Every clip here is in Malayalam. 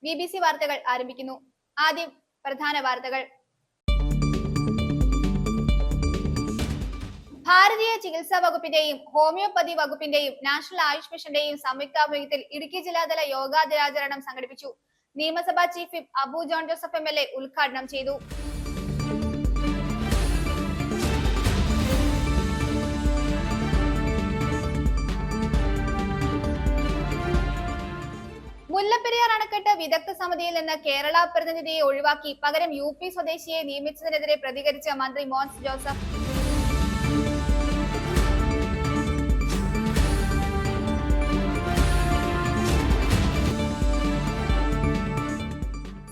BBC വാർത്തകൾ ആരംഭിക്കുന്നു. ആദ്യം പ്രധാന വാർത്തകൾ. ഭാരതീയ ചികിത്സാ വകുപ്പിന്റെയും ഹോമിയോപ്പതി വകുപ്പിന്റെയും നാഷണൽ ആയുഷ് മിഷന്റെയും സംയുക്താഭിമുഖ്യത്തിൽ ഇടുക്കി ജില്ലാതല യോഗാ ദിനാചരണം സംഘടിപ്പിച്ചു. നിയമസഭാ chief whip Abu John Joseph MLA ഉദ്ഘാടനം ചെയ്തു. മുല്ലപ്പെരിയാർ അണക്കെട്ട് വിദഗ്ധ സമിതിയിൽ നിന്ന് കേരള പ്രതിനിധിയെ ഒഴിവാക്കി പകരം UP സ്വദേശിയെ നിയമിച്ചതിനെതിരെ പ്രതികരിച്ച മന്ത്രി മോൻസ് ജോസഫ്.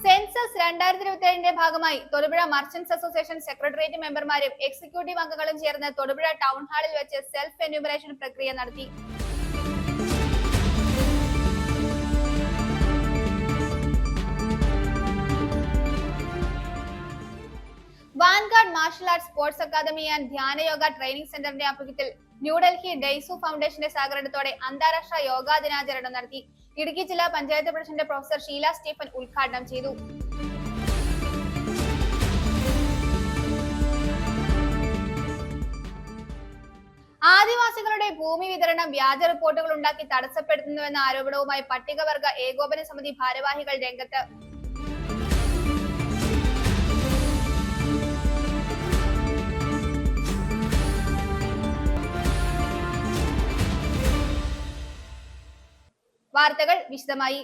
സെൻസസ് 2027ന്റെ ഭാഗമായി തൊടുപുഴ മർച്ചന്റ്സ് അസോസിയേഷൻ സെക്രട്ടേറിയറ്റ് മെമ്പർമാരും എക്സിക്യൂട്ടീവ് അംഗങ്ങളും ചേർന്ന് തൊടുപുഴ ടൗൺ ഹാളിൽ വെച്ച് സെൽഫ് എന്യൂമറേഷൻ പ്രക്രിയ നടത്തി. Vanguard martial arts sports academy and Dhyanayoga training സെന്ററിന്റെ ആഭിമുഖ്യത്തിൽ ന്യൂഡൽഹി ഡെയ്സു ഫൗണ്ടേഷന്റെ സഹകരണത്തോടെ അന്താരാഷ്ട്ര യോഗാ ദിനാചരണം നടത്തി. ഇടുക്കി ജില്ലാ panchayat president professor Sheela Stephen ഉദ്ഘാടനം ചെയ്തു. ആദിവാസികളുടെ ഭൂമി വിതരണം വ്യാജ റിപ്പോർട്ടുകൾ ഉണ്ടാക്കി തടസ്സപ്പെടുത്തുന്നുവെന്ന ആരോപണവുമായി പട്ടികവർഗ ഏകോപന സമിതി ഭാരവാഹികൾ രംഗത്ത്. വാർത്തകൾ വിശദമായി.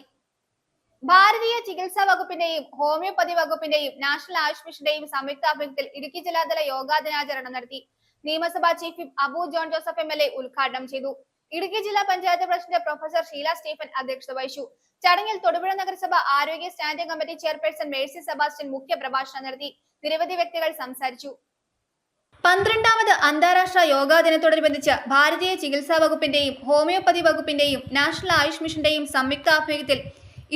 ഭാരതീയ ചികിത്സാ വകുപ്പിന്റെയും ഹോമിയോപ്പതി വകുപ്പിന്റെയും നാഷണൽ ആയുഷ് മിഷന്റെയും സംയുക്താഭിമുഖ്യത്തിൽ ഇടുക്കി ജില്ലാതല യോഗാ ദിനാചരണം നടത്തി. നിയമസഭാ chief whip Abu John Joseph MLA ഉദ്ഘാടനം ചെയ്തു. ഇടുക്കി ജില്ലാ panchayat president professor Sheela Stephen അധ്യക്ഷത വഹിച്ചു. ചടങ്ങിൽ തൊടുപുഴ നഗരസഭ ആരോഗ്യ standing committee chairperson Mercy Sebastian മുഖ്യ പ്രഭാഷണം നടത്തി. നിരവധി വ്യക്തികൾ സംസാരിച്ചു. 12ാമത് അന്താരാഷ്ട്ര യോഗാ ദിനത്തോടനുബന്ധിച്ച് ഭാരതീയ ചികിത്സാ വകുപ്പിന്റെയും ഹോമിയോപ്പതി വകുപ്പിന്റെയും നാഷണൽ ആയുഷ് മിഷന്റെയും സംയുക്താഭിമുഖ്യത്തിൽ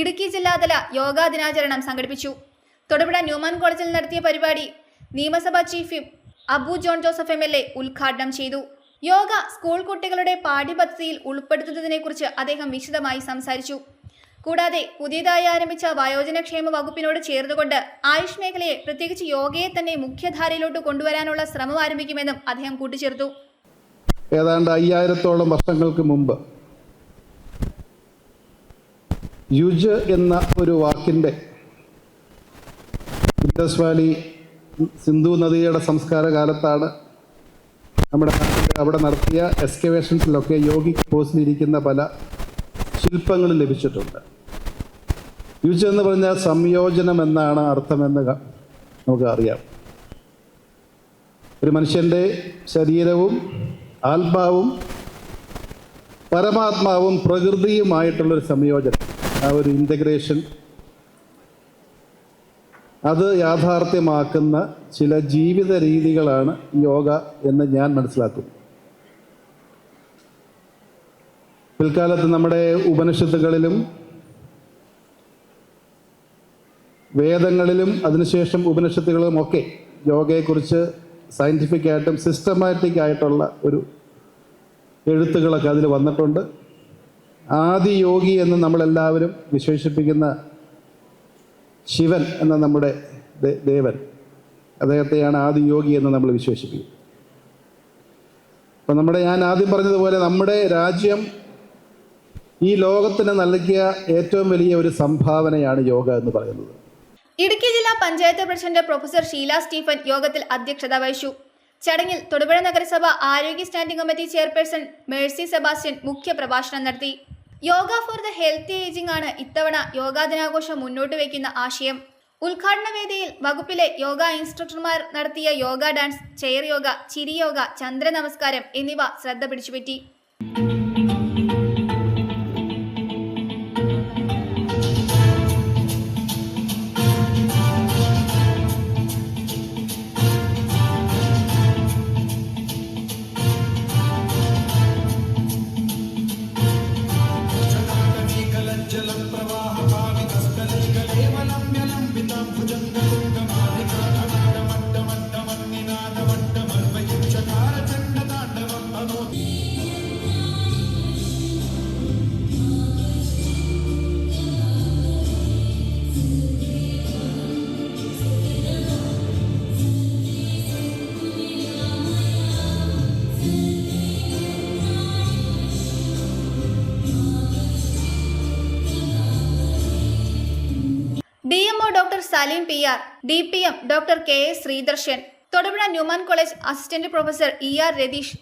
ഇടുക്കി ജില്ലാതല യോഗാ ദിനാചരണം സംഘടിപ്പിച്ചു. തൊടുപുഴ ന്യൂമാൻ കോളേജിൽ നടത്തിയ പരിപാടി നിയമസഭാ chief whip Abu John Joseph MLA ഉദ്ഘാടനം ചെയ്തു. യോഗ സ്കൂൾ കുട്ടികളുടെ പാഠ്യപദ്ധതിയിൽ ഉൾപ്പെടുത്തുന്നതിനെക്കുറിച്ച് അദ്ദേഹം വിശദമായി സംസാരിച്ചു. കൂടാതെ പുതിയതായി ആരംഭിച്ച വയോജനക്ഷേമ വകുപ്പിനോട് ചേർന്നുകൊണ്ട് ആയുഷ് മേഖലയെ, പ്രത്യേകിച്ച് യോഗയെ തന്നെ മുഖ്യധാരയിലോട്ട് കൊണ്ടുവരാനുള്ള ശ്രമം ആരംഭിക്കുമെന്നും അദ്ദേഹം കൂട്ടിച്ചേർത്തു. ഏതാണ്ട് 5000-ഓളം വർഷങ്ങൾക്ക് മുമ്പ് യുജ് എന്ന ഒരു വാക്കിന്റെ ഇൻഡസ് വാലി സിന്ധു നദിയുടെ സംസ്കാര കാലത്താണ് നമ്മുടെ അവിടെ നടത്തിയ എക്സ്കവേഷൻസിലൊക്കെ യോഗിക് പോസിലിരിക്കുന്ന പല ശില്പങ്ങളും ലഭിച്ചിട്ടുണ്ട്. യുജ് എന്ന് പറഞ്ഞാൽ സംയോജനം എന്നാണ് അർത്ഥമെന്ന് നമുക്ക് അറിയാം. ഒരു മനുഷ്യൻ്റെ ശരീരവും ആത്മാവും പരമാത്മാവും പ്രകൃതിയുമായിട്ടുള്ളൊരു സംയോജനം, ആ ഒരു ഇൻ്റഗ്രേഷൻ, അത് യാഥാർത്ഥ്യമാക്കുന്ന ചില ജീവിത രീതികളാണ് യോഗ എന്ന് ഞാൻ മനസ്സിലാക്കുന്നു. പിൽക്കാലത്ത് നമ്മുടെ ഉപനിഷത്തുകളിലും വേദങ്ങളിലും അതിനുശേഷം ഉപനിഷത്തുകളിലും ഒക്കെ യോഗയെക്കുറിച്ച് സയൻറ്റിഫിക്കായിട്ടും സിസ്റ്റമാറ്റിക് ആയിട്ടുള്ള ഒരു എഴുത്തുകളൊക്കെ അതിൽ വന്നിട്ടുണ്ട്. ആദിയോഗി എന്ന് നമ്മളെല്ലാവരും വിശേഷിപ്പിക്കുന്ന ശിവൻ എന്ന നമ്മുടെ ദേവൻ, അദ്ദേഹത്തെയാണ് ആദിയോഗി എന്ന് നമ്മൾ വിശേഷിപ്പിക്കും. അപ്പം ഞാൻ ആദ്യം പറഞ്ഞതുപോലെ നമ്മുടെ രാജ്യം ഈ ലോകത്തിന് നൽകിയ ഏറ്റവും വലിയ ഒരു സംഭാവനയാണ് യോഗ എന്ന് പറയുന്നത്. ഇടുക്കി ജില്ലാ panchayat president professor Sheela Stephen യോഗത്തിൽ അധ്യക്ഷത വഹിച്ചു. ചടങ്ങിൽ തൊടുപുഴ നഗരസഭ ആരോഗ്യ standing committee chairperson Mercy Sebastian മുഖ്യ പ്രഭാഷണം നടത്തി. Yoga for the healthy ageing ആണ് ഇത്തവണ യോഗാ ദിനാഘോഷം മുന്നോട്ട് വയ്ക്കുന്ന ആശയം. ഉദ്ഘാടന വേദിയിൽ വകുപ്പിലെ യോഗ ഇൻസ്ട്രക്ടർമാർ നടത്തിയ യോഗ ഡാൻസ്, ചെയർ യോഗ, ചിരി യോഗ, ചന്ദ്ര നമസ്കാരം എന്നിവ ശ്രദ്ധ പിടിച്ചുപറ്റി. Salim PR, DPM doctor KS Sreedarshan, Thodupuzha Newman college assistant professor ER Ratheesh,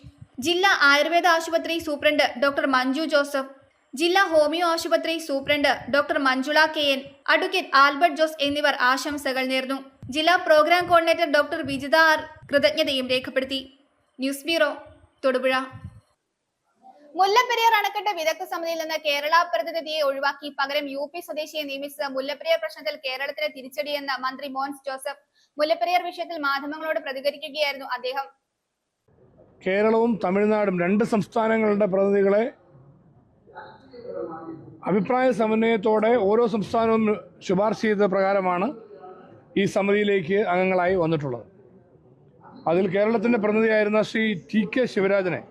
ജില്ലാ ആയുർവേദ ആശുപത്രി സൂപ്രണ്ട് ഡോക്ടർ മഞ്ജു ജോസഫ്, ജില്ലാ ഹോമിയോ ആശുപത്രി superintendent doctor Manjula KN, advocate Albert Jose എന്നിവർ ആശംസകൾ നേർന്നു. ജില്ലാ program coordinator doctor Vijitha R കൃതജ്ഞതയും രേഖപ്പെടുത്തി. News bureau, Thodupuzha. മുല്ലപ്പെരിയാർ അണക്കെട്ട് വിദഗ്ധ സമിതിയിൽ നിന്ന് കേരള പ്രതിനിധിയെ ഒഴിവാക്കി പകരം UP സ്വദേശിയെ നിയമിച്ചത് മുല്ലപ്പെരിയാർ പ്രശ്നത്തിൽ കേരളത്തിന് തിരിച്ചടിയെന്ന് മന്ത്രി മോൻസ് ജോസഫ്. മുല്ലപ്പെരിയാർ വിഷയത്തിൽ മാധ്യമങ്ങളോട് പ്രതികരിക്കുകയായിരുന്നു അദ്ദേഹം. കേരളവും തമിഴ്നാടും രണ്ട് സംസ്ഥാനങ്ങളുടെ പ്രതിനിധികളെ അഭിപ്രായ സമന്വയത്തോടെ ഓരോ സംസ്ഥാനവും ശുപാർശ ചെയ്ത പ്രകാരമാണ് ഈ സമിതിയിലേക്ക് അംഗങ്ങളായി വന്നിട്ടുള്ളത്. അതിൽ കേരളത്തിൻ്റെ പ്രതിനിധിയായിരുന്ന ശ്രീ TK ശിവരാജനെ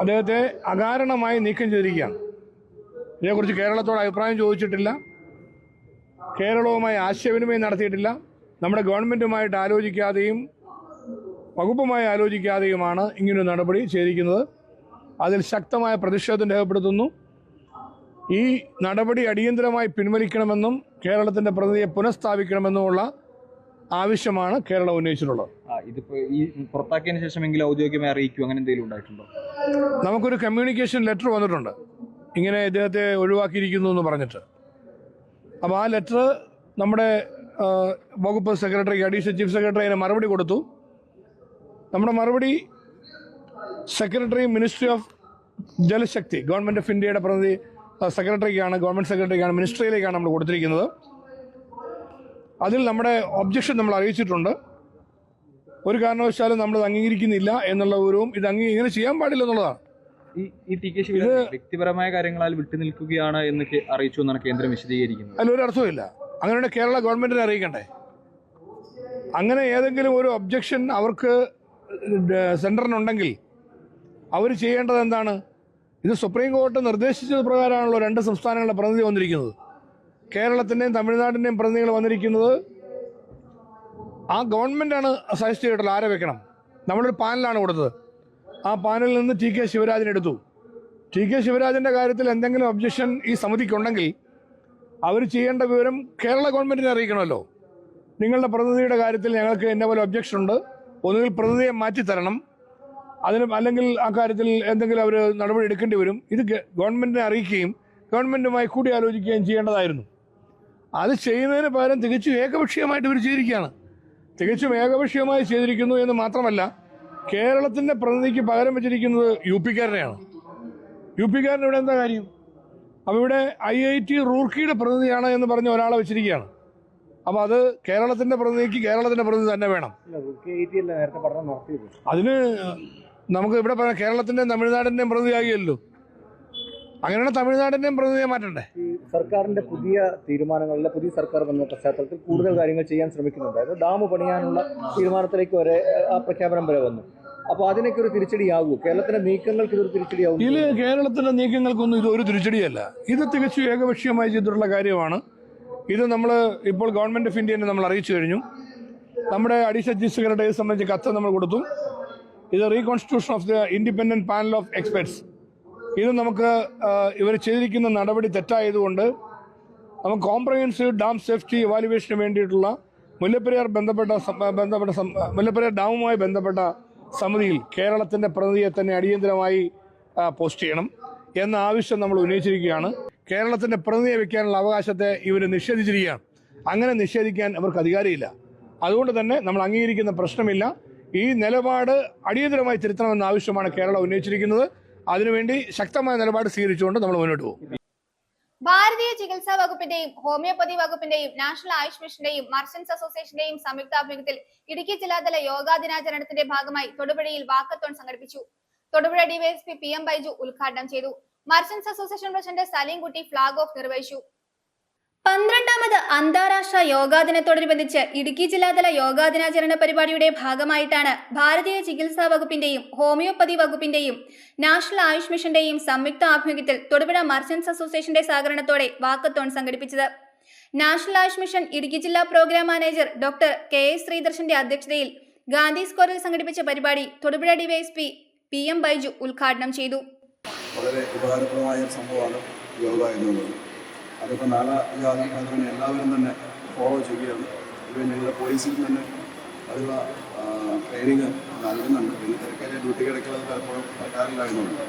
അദ്ദേഹത്തെ അകാരണമായി നീക്കം ചെയ്തിരിക്കുകയാണ്. ഇതിനെക്കുറിച്ച് കേരളത്തോട് അഭിപ്രായം ചോദിച്ചിട്ടില്ല, കേരളവുമായി ആശയവിനിമയം നടത്തിയിട്ടില്ല, നമ്മുടെ ഗവൺമെൻറ്റുമായിട്ട് ആലോചിക്കാതെയും വകുപ്പുമായി ആലോചിക്കാതെയുമാണ് ഇങ്ങനൊരു നടപടി ചെയ്തിരിക്കുന്നത്. അതിൽ ശക്തമായ പ്രതിഷേധം രേഖപ്പെടുത്തുന്നു. ഈ നടപടി അടിയന്തരമായി പിൻവലിക്കണമെന്നും കേരളത്തിൻ്റെ പ്രതിനിധിയെ പുനഃസ്ഥാപിക്കണമെന്നുമുള്ള ആവശ്യമാണ് കേരളം ഉന്നയിച്ചിട്ടുള്ളത്. ഇതിപ്പോൾ ഈ പുറത്താക്കിയതിന് ശേഷമെങ്കിലും ഔദ്യോഗികമായി അറിയിക്കും, അങ്ങനെ എന്തെങ്കിലും ഉണ്ടായിട്ടുണ്ടോ? നമുക്കൊരു കമ്മ്യൂണിക്കേഷൻ ലെറ്റർ വന്നിട്ടുണ്ട്, ഇങ്ങനെ ഇദ്ദേഹത്തെ ഒഴിവാക്കിയിരിക്കുന്നു എന്ന് പറഞ്ഞിട്ട്. അപ്പോൾ ആ ലെറ്റർ നമ്മുടെ വകുപ്പ് സെക്രട്ടറി, അഡീഷണൽ ചീഫ് സെക്രട്ടറി അതിന് മറുപടി കൊടുത്തു. നമ്മുടെ മറുപടി secretary, ministry of Jal Shakti, government of ഇന്ത്യയുടെ പ്രതിനിധി സെക്രട്ടറിക്കാണ്, ഗവൺമെൻറ് സെക്രട്ടറിക്കാണ്, മിനിസ്ട്രിയിലേക്കാണ് നമ്മൾ കൊടുത്തിരിക്കുന്നത്. അതിൽ നമ്മുടെ ഒബ്ജക്ഷൻ നമ്മൾ അറിയിച്ചിട്ടുണ്ട്. ഒരു കാരണവശാലും നമ്മൾ അംഗീകരിക്കുന്നില്ല എന്നുള്ള വിവരവും ഇത് ഇങ്ങനെ ചെയ്യാൻ പാടില്ല എന്നുള്ളതാണ്. ഈ TK ശിവരാജൻ വ്യക്തിപരമായ കാര്യങ്ങളാൽ വിട്ടുനിൽക്കുകയാണ് എന്ന് അറിയിച്ചു എന്നാണ് കേന്ദ്രം വിശദീകരിക്കുന്നത്. അതിലൊരു അർത്ഥമില്ല. അങ്ങനെ കേരള ഗവൺമെൻറ്റിനെ അറിയിക്കണ്ടേ? അങ്ങനെ ഏതെങ്കിലും ഒരു ഒബ്ജക്ഷൻ അവർക്ക് സെൻറ്ററിനുണ്ടെങ്കിൽ അവർ ചെയ്യേണ്ടത് എന്താണ്? ഇത് സുപ്രീം കോടതി നിർദ്ദേശിച്ചത് പ്രകാരമാണല്ലോ രണ്ട് സംസ്ഥാനങ്ങളുടെ പ്രതിനിധി വന്നിരിക്കുന്നത്. കേരളത്തിൻ്റെയും തമിഴ്നാടിൻ്റെയും പ്രതിനിധികൾ വന്നിരിക്കുന്നത് ആ ഗവൺമെൻറ്റാണ് സജസ്റ്റ് ചെയ്തിട്ടുള്ളത് ആരെ വെക്കണം. നമ്മളൊരു പാനലാണ് കൊടുത്തത്. ആ പാനലിൽ നിന്ന് TK ശിവരാജൻ എടുത്തു. TK ശിവരാജൻ്റെ കാര്യത്തിൽ എന്തെങ്കിലും ഒബ്ജക്ഷൻ ഈ സമിതിക്കുണ്ടെങ്കിൽ അവർ ചെയ്യേണ്ട വിവരം കേരള ഗവൺമെൻറ്റിനെ അറിയിക്കണമല്ലോ. നിങ്ങളുടെ പ്രതിനിധിയുടെ കാര്യത്തിൽ ഞങ്ങൾക്ക് എന്നെ പോലെ ഒബ്ജക്ഷൻ ഉണ്ട്, ഒന്നുകിൽ പ്രതിനിധിയെ മാറ്റിത്തരണം, അല്ലെങ്കിൽ ആ കാര്യത്തിൽ എന്തെങ്കിലും അവർ നടപടി എടുക്കേണ്ടി വരും. ഇത് ഗവൺമെൻറ്റിനെ അറിയിക്കുകയും ഗവൺമെൻറ്റുമായി കൂടി ആലോചിക്കുകയും ചെയ്യേണ്ടതായിരുന്നു. അത് ചെയ്യുന്നതിന് പകരം തികച്ചും ഏകപക്ഷീയമായിട്ട് ഇവർ ചെയ്തിരിക്കുകയാണ്. തികച്ചും ഏകപക്ഷീയമായി ചെയ്തിരിക്കുന്നു എന്ന് മാത്രമല്ല, കേരളത്തിൻ്റെ പ്രതിനിധിക്ക് പകരം വെച്ചിരിക്കുന്നത് UP-കാരനെയാണ്. UP-കാരൻ ഇവിടെ എന്താ കാര്യം? അപ്പോൾ ഇവിടെ IIT റൂർക്കിയുടെ പ്രതിനിധിയാണ് എന്ന് പറഞ്ഞ് ഒരാളെ വെച്ചിരിക്കുകയാണ്. അപ്പോൾ അത് കേരളത്തിൻ്റെ പ്രതിനിധിക്ക് കേരളത്തിൻ്റെ പ്രതിനിധി തന്നെ വേണം. അതിന് നമുക്ക് ഇവിടെ പറയാം, കേരളത്തിൻ്റെയും തമിഴ്നാടിൻ്റെയും പ്രതിനിധിയാകിയല്ലോ. അങ്ങനെയാണ് തമിഴ്നാടിൻ്റെയും പ്രതിനിധിയെ മാറ്റണ്ടേ? സർക്കാരിന്റെ പുതിയ തീരുമാനങ്ങളിലെ പുതിയ സർക്കാർ വന്ന പശ്ചാത്തലത്തിൽ കൂടുതൽ കാര്യങ്ങൾ ചെയ്യാൻ ശ്രമിക്കുന്നുണ്ടായിരുന്നു. ഡാം പണിയാനുള്ള തീരുമാനത്തിലേക്ക് വരെ ആ പ്രഖ്യാപനം വരെ വന്നു. അപ്പോൾ അതിനൊക്കെ ഒരു തിരിച്ചടിയാകൂ? കേരളത്തിന്റെ നീക്കങ്ങൾക്ക് ഇതൊരു തിരിച്ചടിയാകും? ഇതിൽ കേരളത്തിൻ്റെ നീക്കങ്ങൾക്കൊന്നും ഇത് ഒരു തിരിച്ചടിയല്ല. ഇത് തികച്ചും ഏകപക്ഷീയമായി ചെയ്തിട്ടുള്ള കാര്യമാണ്. ഇത് നമ്മൾ ഇപ്പോൾ ഗവൺമെൻറ് ഓഫ് ഇന്ത്യനെ നമ്മൾ അറിയിച്ചു കഴിഞ്ഞു. നമ്മുടെ അഡീഷണൽ ചീഫ് സെക്രട്ടറിയെ സംബന്ധിച്ച് കത്ത് നമ്മൾ കൊടുത്തു. ഇത് reconstitution of the independent panel of experts. ഇത് നമുക്ക് ഇവർ ചെയ്തിരിക്കുന്ന നടപടി തെറ്റായതുകൊണ്ട് നമുക്ക് കോംപ്രഹെൻസീവ് ഡാം സേഫ്റ്റി ഇവാലുവേഷന് വേണ്ടിയിട്ടുള്ള മുല്ലപ്പെരിയാർ മുല്ലപ്പെരിയാർ ഡാമുമായി ബന്ധപ്പെട്ട സമിതിയിൽ കേരളത്തിൻ്റെ പ്രതിനിധിയെ തന്നെ അടിയന്തരമായി പോസ്റ്റ് ചെയ്യണം എന്ന ആവശ്യം നമ്മൾ ഉന്നയിച്ചിരിക്കുകയാണ്. കേരളത്തിൻ്റെ പ്രതിനിധിയെ വയ്ക്കാനുള്ള അവകാശത്തെ ഇവർ നിഷേധിച്ചിരിക്കുകയാണ്. അങ്ങനെ നിഷേധിക്കാൻ അവർക്ക് അധികാരമില്ല. അതുകൊണ്ട് തന്നെ നമ്മൾ അംഗീകരിക്കുന്ന പ്രശ്നമില്ല. ഈ നിലപാട് അടിയന്തരമായി തിരുത്തണമെന്ന ആവശ്യമാണ് കേരളം ഉന്നയിച്ചിരിക്കുന്നത്. അതിനുവേണ്ടി ശക്തമായ നിലപാട് സ്വീകരിച്ചുകൊണ്ട് നമ്മൾ മുന്നോട്ട് പോകും. ഭാരതീയ ചികിത്സാ വകുപ്പിന്റെയും ഹോമിയോപ്പതി വകുപ്പിന്റെയും നാഷണൽ ആയുഷ് മിഷന്റെയും മർച്ചന്റ്സ് അസോസിയേഷന്റെയും സംയുക്താഭിമുഖ്യത്തിൽ ഇടുക്കി ജില്ലാതല യോഗാ ദിനാചരണത്തിന്റെ ഭാഗമായി തൊടുപുഴയിൽ വാക്കത്തോൺ സംഘടിപ്പിച്ചു. തൊടുപുഴ DYSP PM ബൈജു ഉദ്ഘാടനം ചെയ്തു. Merchants association president Salimkutty flag off നിർവഹിച്ചു. 12ാമത് അന്താരാഷ്ട്ര യോഗാ ദിനത്തോടനുബന്ധിച്ച് ഇടുക്കി ജില്ലാതല യോഗാ ദിനാചരണ പരിപാടിയുടെ ഭാഗമായിട്ടാണ് ഭാരതീയ ചികിത്സാ വകുപ്പിന്റെയും ഹോമിയോപ്പതി വകുപ്പിന്റെയും നാഷണൽ ആയുഷ് മിഷന്റെയും സംയുക്ത ആഭിമുഖ്യത്തിൽ തൊടുപുഴ മർച്ചന്റ്സ് അസോസിയേഷന്റെ സഹകരണത്തോടെ വാക്കത്തോൺ സംഘടിപ്പിച്ചത്. നാഷണൽ ആയുഷ് മിഷൻ ഇടുക്കി ജില്ലാ പ്രോഗ്രാം മാനേജർ ഡോക്ടർ KS ശ്രീദർശന്റെ അധ്യക്ഷതയിൽ ഗാന്ധി സ്ക്വയറിൽ സംഘടിപ്പിച്ച പരിപാടി തൊടുപുഴ DYSP PM ബൈജു ഉദ്ഘാടനം ചെയ്തു. വളരെ ഉപകാരപ്രദമായ സംഭവമാണ് യോഗ എന്നുള്ളത്. അതിപ്പോൾ നാനാജാതി മതങ്ങൾ എല്ലാവരും തന്നെ ഫോളോ ചെയ്യുകയാണ്. ഇവ ഞങ്ങളുടെ പോലീസിൽ തന്നെ അതിനുള്ള ട്രെയിനിങ് നൽകുന്നുണ്ട്. പിന്നെ തിരക്കേറിയ ഡ്യൂട്ടി കിടക്കുന്നത് പലപ്പോഴും പറ്റാറില്ല എന്നുണ്ട്.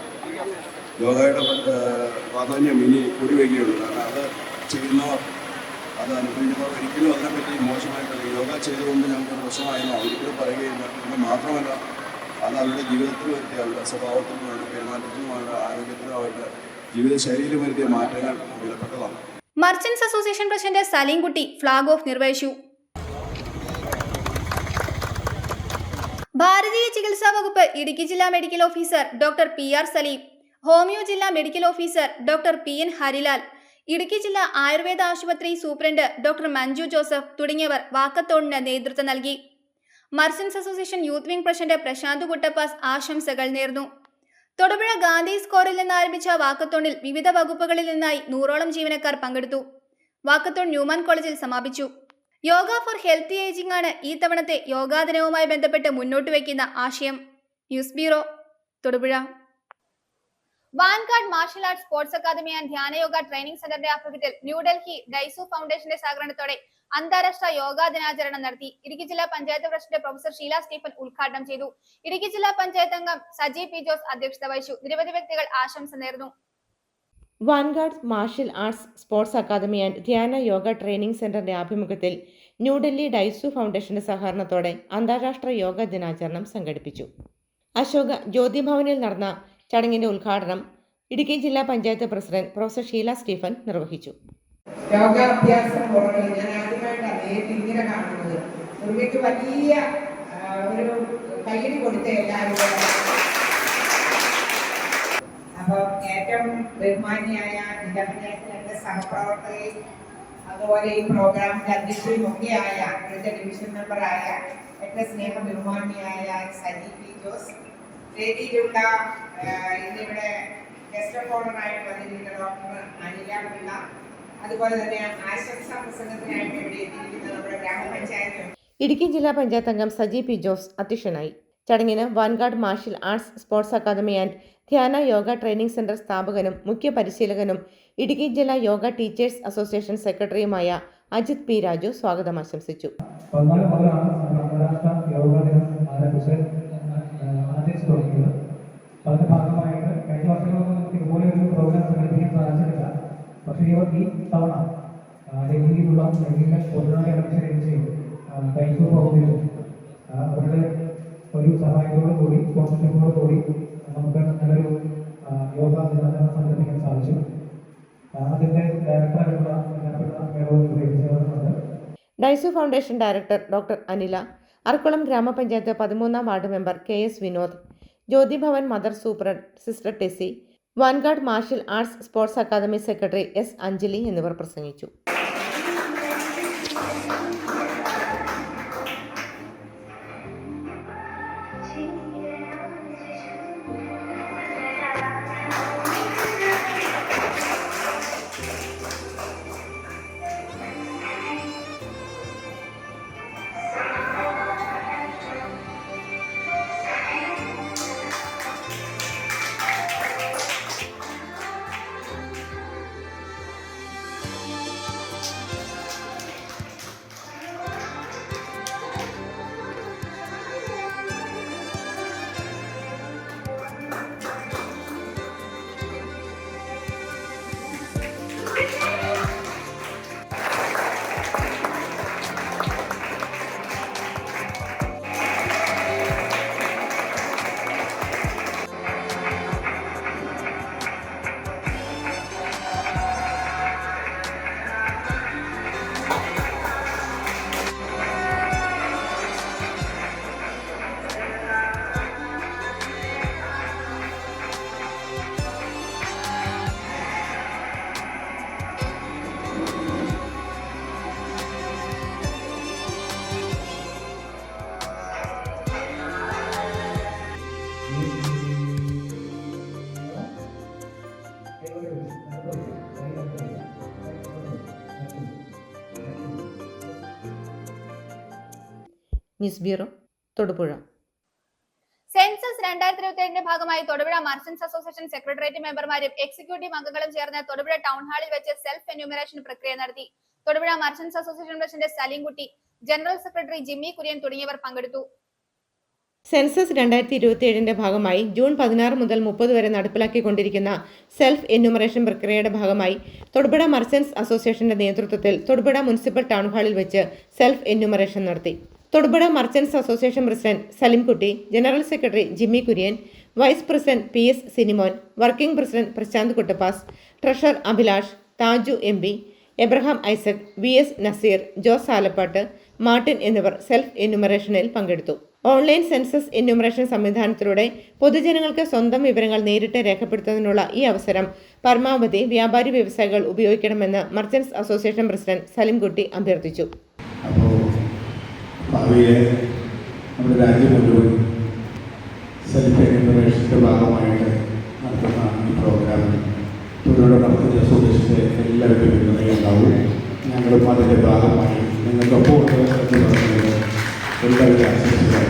യോഗയുടെ പ്രാധാന്യം ഇനി കൂടി വരികയുള്ളൂ. കാരണം അത് ചെയ്യുന്നവർ, അത് അനുഭവിക്കുന്നവർ ഒരിക്കലും അതിനെപ്പറ്റി മോശമായിട്ടല്ല യോഗ ചെയ്തുകൊണ്ട് ഞങ്ങൾക്ക് പ്രശ്നമായെന്നോ ഒരിക്കലും പറയുകയില്ല. എന്ന് മാത്രമല്ല, അത് അവരുടെ ജീവിതത്തിൽ വരുത്തിയ അവരുടെ സ്വഭാവത്തിനും അവരുടെ പെരുമാറ്റത്തിനും അവരുടെ ആരോഗ്യത്തിനും അവരുടെ ജീവിതശൈലിയിലും വരുത്തിയ മാറ്റങ്ങൾ വിലപ്പെട്ടതാണ്. Merchants association president Salimkutty flag off നിർവഹിച്ചു. ഭാരതീയ ചികിത്സാ വകുപ്പ് ഇടുക്കി ജില്ലാ medical officer doctor PR Salim, homeo ജില്ലാ medical officer doctor PN Harilal, Idukki ജില്ലാ ആയുർവേദ ആശുപത്രി സൂപ്രണ്ട് ഡോക്ടർ മഞ്ജു ജോസഫ് തുടങ്ങിയവർ വാക്കത്തോണിന് നേതൃത്വം നൽകി. Merchants association youth wing president Prashanth Kuttappas ആശംസകൾ നേർന്നു. തൊടുപുഴ ഗാന്ധി സ്ക്വയറിൽ നിന്ന് ആരംഭിച്ച വാക്കത്തോണിൽ വിവിധ വകുപ്പുകളിൽ നിന്നായി 100ഓളം ജീവനക്കാർ പങ്കെടുത്തു. വാക്കത്തോൺ ന്യൂമാൻ കോളേജിൽ സമാപിച്ചു. യോഗ ഫോർ ഹെൽത്തി ഏജിംഗ് ആണ് ഈ തവണത്തെ യോഗാ ദിനവുമായി ബന്ധപ്പെട്ട് മുന്നോട്ട് വയ്ക്കുന്ന ആശയം. News bureau, Thodupuzha. Vanguard martial arts sports academy and Dhyanayoga training സെന്ററിന്റെ ആഭിമുഖ്യത്തിൽ ന്യൂഡൽഹി ഡൈസു ഫൗണ്ടേഷന്റെ സഹകരണത്തോടെ അന്താരാഷ്ട്ര യോഗാ ദിനാചരണം നടത്തി. ഇടുക്കി ജില്ലാ panchayat president professor Sheela Stephen ഉദ്ഘാടനം ചെയ്തു. ഇടുക്കി ജില്ലാ പഞ്ചായത്ത് അംഗം സജി പി ജോസ് അധ്യക്ഷത വഹിച്ചു. നിരവധി വ്യക്തികൾ ആശംസ നേർന്നു. Vanguard martial arts sports academy and Dhyana yoga training സെന്ററിന്റെ ആഭിമുഖ്യത്തിൽ ന്യൂഡൽഹി ഡൈസു ഫൗണ്ടേഷന്റെ സഹകരണത്തോടെ അന്താരാഷ്ട്ര യോഗ ദിനാചരണം സംഘടിപ്പിച്ചു. അശോക ജ്യോതിഭവനിൽ നടന്ന ചടങ്ങിന്റെ ഉദ്ഘാടനം ഇടുക്കി ജില്ലാ panchayat president professor Sheela Stephen നിർവഹിച്ചു. യോഗാഭ്യാസം പുറമെ ഞാൻ ആദ്യമായിട്ടാണ് ഇങ്ങനെ കാണുന്നത്. മുറുകയ്ക്ക് വലിയ ഒരു കയ്യടി കൊടുത്ത എല്ലാവരും. അപ്പം ഏറ്റവും ബഹുമാനിയായ ജില്ലാ പഞ്ചായത്തിലെ സഹപ്രവർത്തകയും അതുപോലെ ഈ പ്രോഗ്രാമിന്റെ അധ്യക്ഷയും ഒക്കെയായ ഇവിടുത്തെ ഡിവിഷൻ മെമ്പറായ ഏറ്റവും സ്നേഹ ബഹുമാനിയായ സജി പി ജോസ്, വേദിയിലുള്ള ഇതിവിടെ ഗസ്റ്റ് ഓഫ് ഓണറായിട്ട് വന്നിരിക്കുന്ന ഡോക്ടർ അനില പിള്ള, അതുപോലെ തന്നെ ആശംസാ പ്രസംഗത്തിനായിട്ട് ഇവിടെ എത്തിയിരിക്കുന്ന നമ്മുടെ ഗ്രാമപഞ്ചായത്ത്. ഇടുക്കി ജില്ലാ പഞ്ചായത്ത് അംഗം സജി പി ജോസ് അധ്യക്ഷനായി. ചടങ്ങിന് Vanguard martial arts sports academy and Dhyana yoga training centre സ്ഥാപകനും മുഖ്യ പരിശീലകനും ഇടുക്കി ജില്ലാ യോഗ ടീച്ചേഴ്സ് അസോസിയേഷൻ സെക്രട്ടറിയുമായ അജിത് പി രാജു സ്വാഗതം ആശംസിച്ചു. അതിന്റെ ഭാഗമായിട്ട് കഴിഞ്ഞ വർഷങ്ങളൊന്നും നമുക്ക് ഇതുപോലെ ഒരു പ്രോഗ്രാം സംഘടിപ്പിക്കാൻ സാധിച്ചിട്ടില്ല. പക്ഷേ ഈ തവണ ഡൽഹിയിലുള്ള ഡൽഹിയിലെ പൊതുനായ ഇലക്ഷൻ ഡൈസു ഫൗണ്ടേഷൻ അവരുടെ ഒരു സഹായത്തോടു കൂടി സ്പോൺസർഷിപ്പോടു കൂടി നമുക്ക് നല്ലൊരു യോഗ ദിനാചരണം സംഘടിപ്പിക്കാൻ സാധിച്ചു. അതിന്റെ ഡയറക്ടറായിട്ടുള്ള ഡൈസു foundation director doctor Anila, Arakkulam ഗ്രാമപഞ്ചായത്ത് 13-ാം ward member KS Vinod, Jyothibhavan mother superintendent sister Tessy, vanguard martial arts sports academy secretary S Anjali എന്നിവർ പ്രസംഗിച്ചു. News bureau, Thodupuzha. സെൻസസ് 2027 ഭാഗമായി തൊടുപുഴ മർച്ചന്റ്സ് അസോസിയേഷൻ സെക്രട്ടേറിയറ്റ് മെമ്പർമാരും എക്സിക്യൂട്ടീവ് അംഗങ്ങളും ചേർന്ന് തൊടുപുഴ ടൗൺ ഹാളിൽ വെച്ച് സെൽഫ് എന്യൂമറേഷൻ പ്രക്രിയ നടത്തി. Thodupuzha merchants association president Salimkutty, general secretary Jimmy Kurian തുടങ്ങിയവർ പങ്കെടുത്തു. സെൻസസ് 2027 ഭാഗമായി ജൂൺ 16 മുതൽ 30 വരെ നടപ്പിലാക്കിക്കൊണ്ടിരിക്കുന്ന സെൽഫ് എന്യൂമറേഷൻ പ്രക്രിയയുടെ ഭാഗമായി തൊടുപുഴ മർച്ചന്റ്സ് അസോസിയേഷന്റെ നേതൃത്വത്തിൽ തൊടുപുഴ മുനിസിപ്പൽ ടൗൺ ഹാളിൽ വെച്ച് സെൽഫ് എന്യൂമറേഷൻ നടത്തി. Thodupuzha merchants association president Salimkutty, general secretary Jimmy Kurian, vice president PS Sinimon, working president Prashanth Kuttappas, treasurer Abhilash, Thaju MB, Abraham Isaac, VS Nazeer, Jose Alappatt, Martin എന്നിവർ സെൽഫ് എന്യൂമറേഷനിൽ പങ്കെടുത്തു. ഓൺലൈൻ സെൻസസ് എന്യൂമറേഷൻ സംവിധാനത്തിലൂടെ പൊതുജനങ്ങൾക്ക് സ്വന്തം വിവരങ്ങൾ നേരിട്ട് രേഖപ്പെടുത്തുന്നതിനുള്ള ഈ അവസരം പരമാവധി വ്യാപാരി വ്യവസായികൾ ഉപയോഗിക്കണമെന്ന് മർച്ചന്റ്സ് അസോസിയേഷൻ പ്രസിഡന്റ് സലിംകുട്ടി അഭ്യർത്ഥിച്ചു. ഭാവിയിലെ നമ്മുടെ രാജ്യം മുഴുവൻ സെൽഫ് എന്യൂമറേഷൻ്റെ ഭാഗമായിട്ട് നടത്തുന്ന ഈ പ്രോഗ്രാമിൽ തൊഴിലുറപ്പ് നടത്തുന്ന അസോസിയേഷൻ്റെ എല്ലാവരും പിന്തുണയുണ്ടാവും. ഞങ്ങളും അതിൻ്റെ ഭാഗമായി നിങ്ങൾക്കൊപ്പം എന്ന് പറയുന്നത് എല്ലാവരും ആശംസിക്കുന്നു.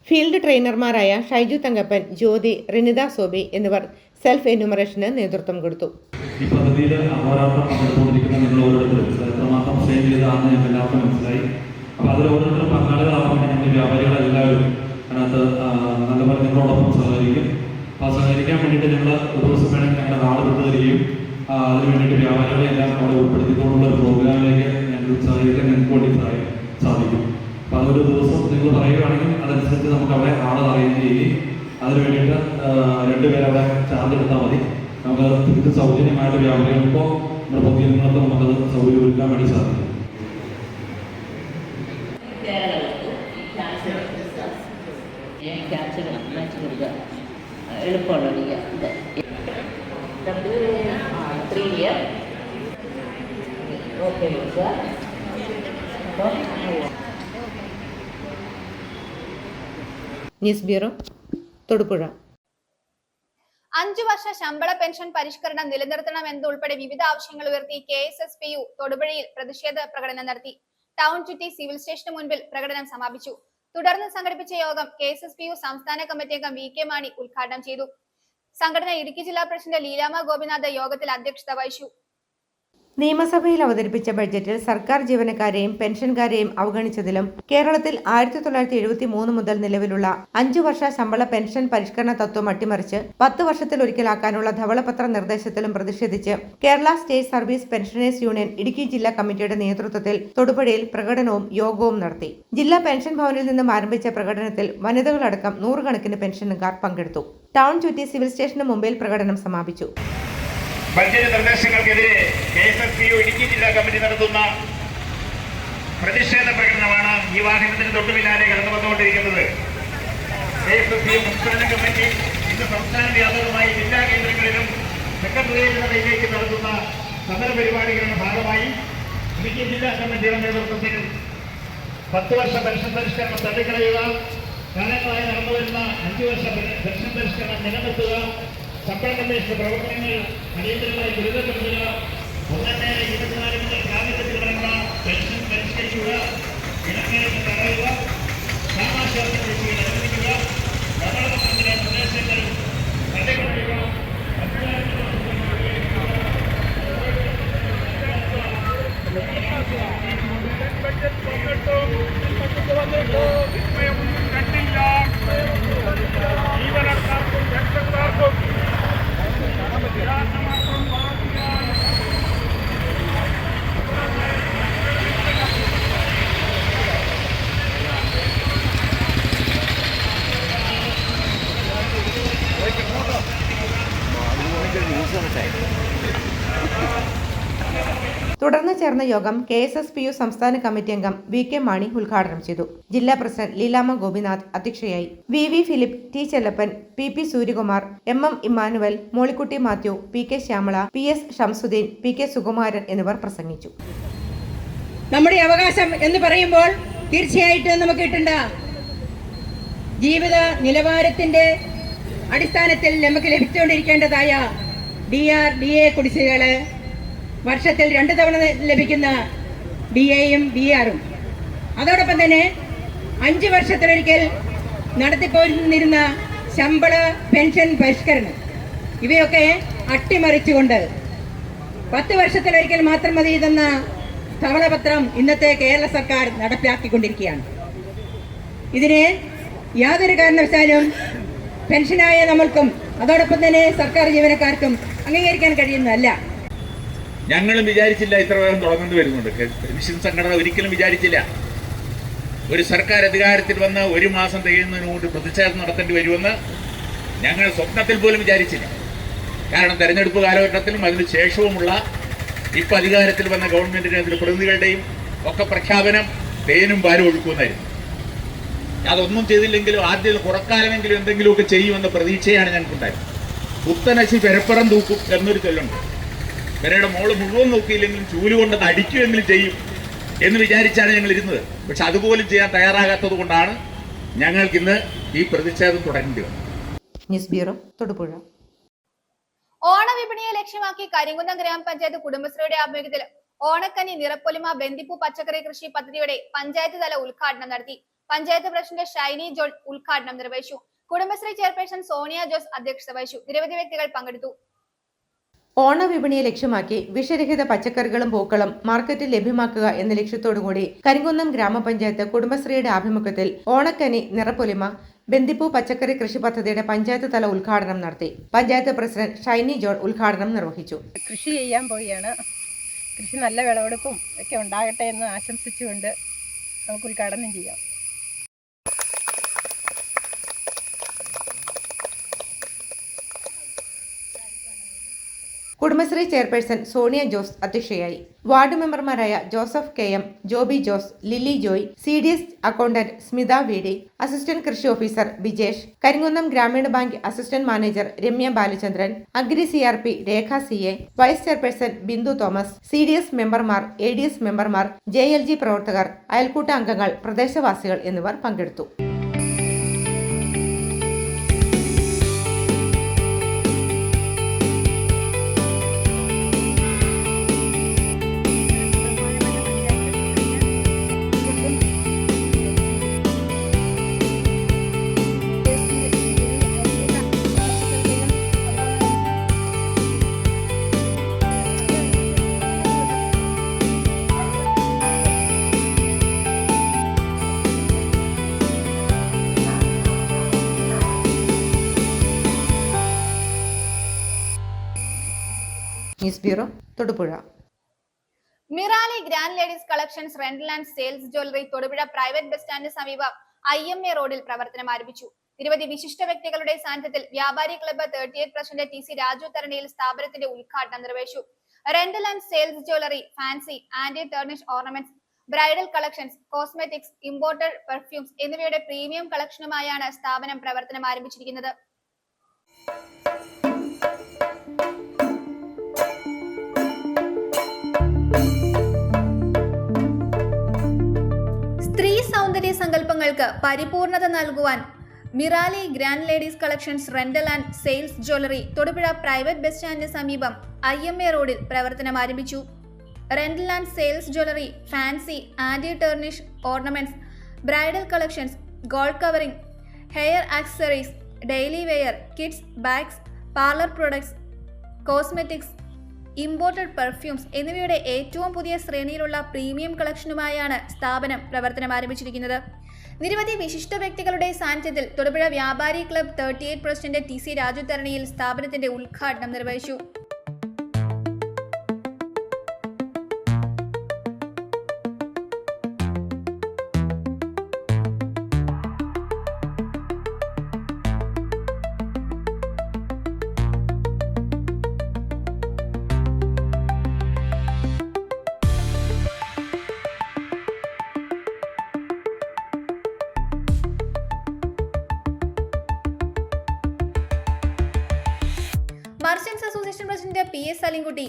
ഫീൽഡ് ട്രെയിനർമാരായ ഷൈജു തങ്കപ്പൻ, ജ്യോതി, റിനിത സോബി എന്നിവർ സെൽഫ് എന്യൂമറേഷന് നേതൃത്വം കൊടുത്തു. ഈ പദ്ധതിയിൽ അഹോരാത്രം പങ്കെടുത്തുകൊണ്ടിരിക്കുന്ന നിങ്ങൾ ഓരോരുത്തരും എത്രമാത്രം സ്ട്രെയിൻ ചെയ്തതാണെന്ന് ഞങ്ങൾക്ക് എല്ലാവർക്കും മനസ്സിലായി. അപ്പോൾ അതിൽ ഓരോരുത്തരും പങ്കാളികളാവാൻ വേണ്ടി ഞങ്ങൾ വ്യാപാരികളെല്ലാവരും അതിനകത്ത് നല്ലപോലെ നിങ്ങളോടൊപ്പം സഹകരിക്കും. അപ്പോൾ സഹകരിക്കാൻ വേണ്ടിയിട്ട് ഞങ്ങൾ ഒരു ദിവസം വേണമെങ്കിൽ ഞങ്ങളുടെ നാളെ വിട്ടു തരികയും അതിന് വേണ്ടിയിട്ട് വ്യാപാരികളെ എല്ലാം അവിടെ ഉൾപ്പെടുത്തിക്കൊണ്ടുള്ള ഒരു പ്രോഗ്രാമിലേക്ക് ഞങ്ങൾ സഹകരിക്കാൻ ഞങ്ങൾക്ക് വേണ്ടി സാധിക്കും. അപ്പോൾ അതൊരു ദിവസം നിങ്ങൾ പറയുകയാണെങ്കിൽ അതനുസരിച്ച് നമുക്ക് അവിടെ ആളെ അറേഞ്ച് ചെയ്യുകയും അതിന് വേണ്ടിയിട്ട് 2 പേരെ അവിടെ ചാർജ് എടുത്താൽ മതി. നമുക്ക് ഇത് സൗജന്യമായിട്ട് വ്യാപാരികൾക്കോ നമ്മുടെ പൊതുജനങ്ങൾക്കോ നമുക്കത് സൗകര്യം ഒരുക്കാൻ വേണ്ടി സാധിക്കും. News bureau, Thodupuzha. 5 വർഷ ശമ്പള പെൻഷൻ പരിഷ്കരണം നിലനിർത്തണമെന്നുൾപ്പെടെ വിവിധ ആവശ്യങ്ങൾ ഉയർത്തി KSSPU തൊടുപുഴയിൽ പ്രതിഷേധ പ്രകടനം നടത്തി. ടൗൺ ചുറ്റി സിവിൽ സ്റ്റേഷന് മുൻപിൽ പ്രകടനം സമാപിച്ചു. തുടർന്ന് സംഘടിപ്പിച്ച യോഗം KSSPU സംസ്ഥാന കമ്മിറ്റി അംഗം VK മാണി ഉദ്ഘാടനം ചെയ്തു. സംഘടന ഇടുക്കി ജില്ലാ പ്രസിഡന്റ് ലീലാമ ഗോപിനാഥ് യോഗത്തിൽ അധ്യക്ഷത വഹിച്ചു. നിയമസഭയിൽ അവതരിപ്പിച്ച ബഡ്ജറ്റിൽ സർക്കാർ ജീവനക്കാരെയും പെൻഷൻകാരെയും അവഗണിച്ചതിലും കേരളത്തിൽ 1973 മുതൽ നിലവിലുള്ള 5 വർഷ ശമ്പള പെൻഷൻ പരിഷ്കരണ തത്വം അട്ടിമറിച്ച് 10 വർഷത്തിലൊരിക്കലാക്കാനുള്ള ധവളപത്ര നിർദ്ദേശത്തിലും പ്രതിഷേധിച്ച് Kerala state service pensioners union Idukki ജില്ലാ കമ്മിറ്റിയുടെ നേതൃത്വത്തിൽ തൊടുപുഴയിൽ പ്രകടനവും യോഗവും നടത്തി. ജില്ലാ പെൻഷൻ ഭവനിൽ നിന്നും ആരംഭിച്ച പ്രകടനത്തിൽ വനിതകളടക്കം 100 കണക്കിന് പെൻഷനുകാർ പങ്കെടുത്തു. ടൗൺ ചുറ്റി സിവിൽ സ്റ്റേഷന് മുമ്പിൽ പ്രകടനം സമാപിച്ചു. ബഡ്ജറ്റ് നിർദ്ദേശങ്ങൾക്കെതിരെ KSSPU ഇടുക്കി ജില്ലാ കമ്മിറ്റി നടത്തുന്ന പ്രതിഷേധ പ്രകടനമാണ് ഈ വാഹനത്തിന് തൊട്ടുപിന്നാലെ കടന്നു വന്നുകൊണ്ടിരിക്കുന്നത്. KSSPU സംസ്ഥാന കമ്മിറ്റി ഇന്ന് സംസ്ഥാന വ്യാപകമായി ജില്ലാ കേന്ദ്രങ്ങളിലും സെക്രട്ടേറിയറ്റ് നിലയിലേക്ക് നടത്തുന്ന സമര പരിപാടികളുടെ ഭാഗമായി ഇടുക്കി ജില്ലാ കമ്മിറ്റിയുടെ നേതൃത്വത്തിൽ 10 വർഷ പെൻഷൻ പരിഷ്കരണം തള്ളിക്കളയുക, കാലങ്ങളായി നടന്നുവരുന്ന 5 വർഷ പെൻഷൻ പരിഷ്കരണം നിലനിർത്തുക, ശമ്പള കമ്മീഷൻ പ്രവർത്തനങ്ങൾ അടിയന്തരമായി ദുരിതപ്പെടുത്തുക, 1-24 മുതൽ പ്രാബല്യത്തിൽ വരുന്ന പെൻഷൻ പരിഷ്കരിക്കുക, ഇടക്കയറ്റം തടയുക, സാമാശ്വാസ കൃഷികൾ അനുവദിക്കുക, ധവളപത്രത്തിലെ നിർദ്ദേശങ്ങൾ തള്ളിക്കളയുക, ജീവനക്കാർക്കും പെൻഷൻകാർക്കും തുടർന്ന് ചേർന്ന യോഗം KSSPU സംസ്ഥാന കമ്മിറ്റി അംഗം VK മാണി ഉദ്ഘാടനം ചെയ്തു. ജില്ലാ പ്രസിഡന്റ് ലീലാമ ഗോപിനാഥ് അധ്യക്ഷയായി. VV Philip, T Chellappan, PP Suryakumar, MM Emmanuel, Mollykutty Mathew, PK Shyamala, PS Shamsuddin, PK Sukumaran എന്നിവർ പ്രസംഗിച്ചു. നമ്മുടെ അവകാശം എന്ന് പറയുമ്പോൾ തീർച്ചയായിട്ടും നമുക്ക് കിട്ടേണ്ട ജീവിത നിലവാരത്തിന്റെ അടിസ്ഥാനത്തിൽ നമുക്ക് ലഭിച്ചുകൊണ്ടിരിക്കേണ്ടതായ DA കുടിശ്ശികകള്, വർഷത്തിൽ 2 തവണ ലഭിക്കുന്ന DAയും BR, അതോടൊപ്പം തന്നെ 5 വർഷത്തിലൊരിക്കൽ നടത്തിപ്പോരുന്നിരുന്ന ശമ്പള പെൻഷൻ പരിഷ്കരണം ഇവയൊക്കെ അട്ടിമറിച്ചുകൊണ്ട് 10 വർഷത്തിലൊരിക്കൽ മാത്രം മതി ഇതെന്ന ധവളപത്രം ഇന്നത്തെ കേരള സർക്കാർ നടപ്പിലാക്കിക്കൊണ്ടിരിക്കുകയാണ്. ഇതിനെ യാതൊരു കാരണവശാലും പെൻഷനായ നമ്മൾക്കും അതോടൊപ്പം തന്നെ സർക്കാർ ജീവനക്കാർക്കും അംഗീകരിക്കാൻ കഴിയുന്നതല്ല. ഞങ്ങളും വിചാരിച്ചില്ല ഇത്ര വേഗം തുടങ്ങേണ്ടി വരുന്നുണ്ട്. പെൻഷൻ സംഘടന ഒരിക്കലും വിചാരിച്ചില്ല ഒരു സർക്കാർ അധികാരത്തിൽ വന്ന് 1 മാസം തികയുന്നതിന് മുമ്പ് പ്രതിഷേധം നടത്തേണ്ടി വരുമെന്ന് ഞങ്ങൾ സ്വപ്നത്തിൽ പോലും വിചാരിച്ചില്ല. കാരണം തെരഞ്ഞെടുപ്പ് കാലഘട്ടത്തിലും അതിന് ശേഷവുമുള്ള ഇപ്പം അധികാരത്തിൽ വന്ന ഗവൺമെന്റിന്റെ പ്രതിനിധികളുടെയും ഒക്കെ പ്രഖ്യാപനം തേനും പാലും ഒഴുക്കുന്നായിരുന്നു. അതൊന്നും ചെയ്തില്ലെങ്കിലും ആദ്യം കുറക്കാലമെങ്കിലും എന്തെങ്കിലുമൊക്കെ ചെയ്യുമെന്ന പ്രതീക്ഷയാണ് ഞങ്ങൾക്കുണ്ടായത്. പുത്തനശി പെരപ്പുറം തൂക്കും എന്നൊരു ചൊല്ലുണ്ട്. പെരയുടെ മോള് മുഴുവൻ നോക്കിയില്ലെങ്കിലും ചൂലുകൊണ്ടത് അടിക്കുമെങ്കിലും ചെയ്യും എന്ന് വിചാരിച്ചാണ് ഞങ്ങൾ ഇരുന്നത്. പക്ഷെ അതുപോലും ചെയ്യാൻ തയ്യാറാകാത്തത് കൊണ്ടാണ് ഞങ്ങൾക്കിന്ന് ഈ പ്രതിഷേധം തുടരേണ്ടി വന്നത്. News bureau, Thodupuzha. ഓണവിപണിയെ ലക്ഷ്യമാക്കി കരിങ്കുന്നം ഗ്രാമപഞ്ചായത്ത് കുടുംബശ്രീയുടെ ആഭിമുഖ്യത്തിൽ ഓണക്കനി നിറപ്പൊലിമ ബന്ദിപ്പൂ പച്ചക്കറി കൃഷി പദ്ധതിയുടെ പഞ്ചായത്ത് തല ഉദ്ഘാടനം നടത്തി. പഞ്ചായത്ത് പ്രസിഡന്റ് ഷൈനി ജോൺ ഉദ്ഘാടനം നിർവഹിച്ചു. കുടുംബശ്രീ ചെയർപേഴ്സൺ സോണിയ ജോസ് അധ്യക്ഷത വഹിച്ചു. നിരവധി വ്യക്തികൾ പങ്കെടുത്തു. ഓണവിപണിയെ ലക്ഷ്യമാക്കി വിഷരഹിത പച്ചക്കറികളും പൂക്കളും മാർക്കറ്റിൽ ലഭ്യമാക്കുക എന്ന ലക്ഷ്യത്തോടുകൂടി കരിങ്കുന്നം ഗ്രാമപഞ്ചായത്ത് കുടുംബശ്രീയുടെ ആഭിമുഖ്യത്തിൽ ഓണക്കനി നിറപ്പൊലിമ ബന്ദിപ്പൂ പച്ചക്കറി കൃഷി പദ്ധതിയുടെ പഞ്ചായത്ത് തല ഉദ്ഘാടനം നടത്തി. പഞ്ചായത്ത് പ്രസിഡന്റ് ഷൈനി ജോൺ ഉദ്ഘാടനം നിർവഹിച്ചു. കൃഷി ചെയ്യാൻ പോവുകയാണ്. കൃഷി നല്ല വിളവെടുപ്പും ഒക്കെ ഉണ്ടാകട്ടെ എന്ന് ആശംസിച്ചുകൊണ്ട് നമുക്ക് ഉദ്ഘാടനം ചെയ്യാം. കുടുംബശ്രീ ചെയർപേഴ്സൺ സോണിയ ജോസ് അധ്യക്ഷയായി. വാർഡ് മെമ്പർമാരായ Joseph KM, Joby Jose, Lilly Joy, CDS accountant Smitha VD, assistant കൃഷി ഓഫീസർ ബിജേഷ്, കരിങ്കുന്നം ഗ്രാമീണ bank assistant manager Ramya Balachandran, agri CRP Rekha CA, vice chairperson Bindu Thomas, CDS മെമ്പർമാർ, ADS മെമ്പർമാർ, JLG പ്രവർത്തകർ, അയൽക്കൂട്ട അംഗങ്ങൾ, പ്രദേശവാസികൾ എന്നിവർ പങ്കെടുത്തു. News bureau, Thodupuzha. Mirali grand ladies collections rental and sales jewellery Thodupuzha private bus സ്റ്റാൻഡിന് സമീപം IMA റോഡിൽ പ്രവർത്തനം ആരംഭിച്ചു. നിരവധി വിശിഷ്ട വ്യക്തികളുടെ സാന്നിധ്യത്തിൽ വ്യാപാരി ക്ലബ്ബ് 38 പ്രസിഡന്റ് TC രാജു തരണിയിൽ സ്ഥാപനത്തിന്റെ ഉദ്ഘാടനം നിർവഹിച്ചു. Rental and sales jewellery, fancy, anti tarnish ornaments, bridal collections, cosmetics, imported perfumes എന്നിവയുടെ പ്രീമിയം കളക്ഷനുമായാണ് സ്ഥാപനം പ്രവർത്തനം ആരംഭിച്ചിരിക്കുന്നത്. സ്ത്രീ സൗന്ദര്യ സങ്കല്പങ്ങൾക്ക് പരിപൂർണത നൽകുവാൻ Mirali grand ladies collections rental and sales jewellery Thodupuzha private bus സ്റ്റാൻഡിന് സമീപം IMA റോഡിൽ പ്രവർത്തനം ആരംഭിച്ചു. Rental and sales jewellery, fancy, anti tarnish ornaments, bridal collections, gold covering, hair accessories, daily wear, kids bags, parlour products, cosmetics, imported perfumes എന്നിവയുടെ ഏറ്റവും പുതിയ ശ്രേണിയിലുള്ള പ്രീമിയം കളക്ഷനുമായാണ് സ്ഥാപനം പ്രവർത്തനം ആരംഭിച്ചിരിക്കുന്നത്. നിരവധി വിശിഷ്ട വ്യക്തികളുടെ സാന്നിധ്യത്തിൽ തൊടുപുഴ വ്യാപാരി ക്ലബ്ബ് 38 പ്രസിഡന്റ് TC രാജു തരണിയിൽ സ്ഥാപനത്തിന്റെ ഉദ്ഘാടനം നിർവഹിച്ചു. Merchants association president PS Alinkutty,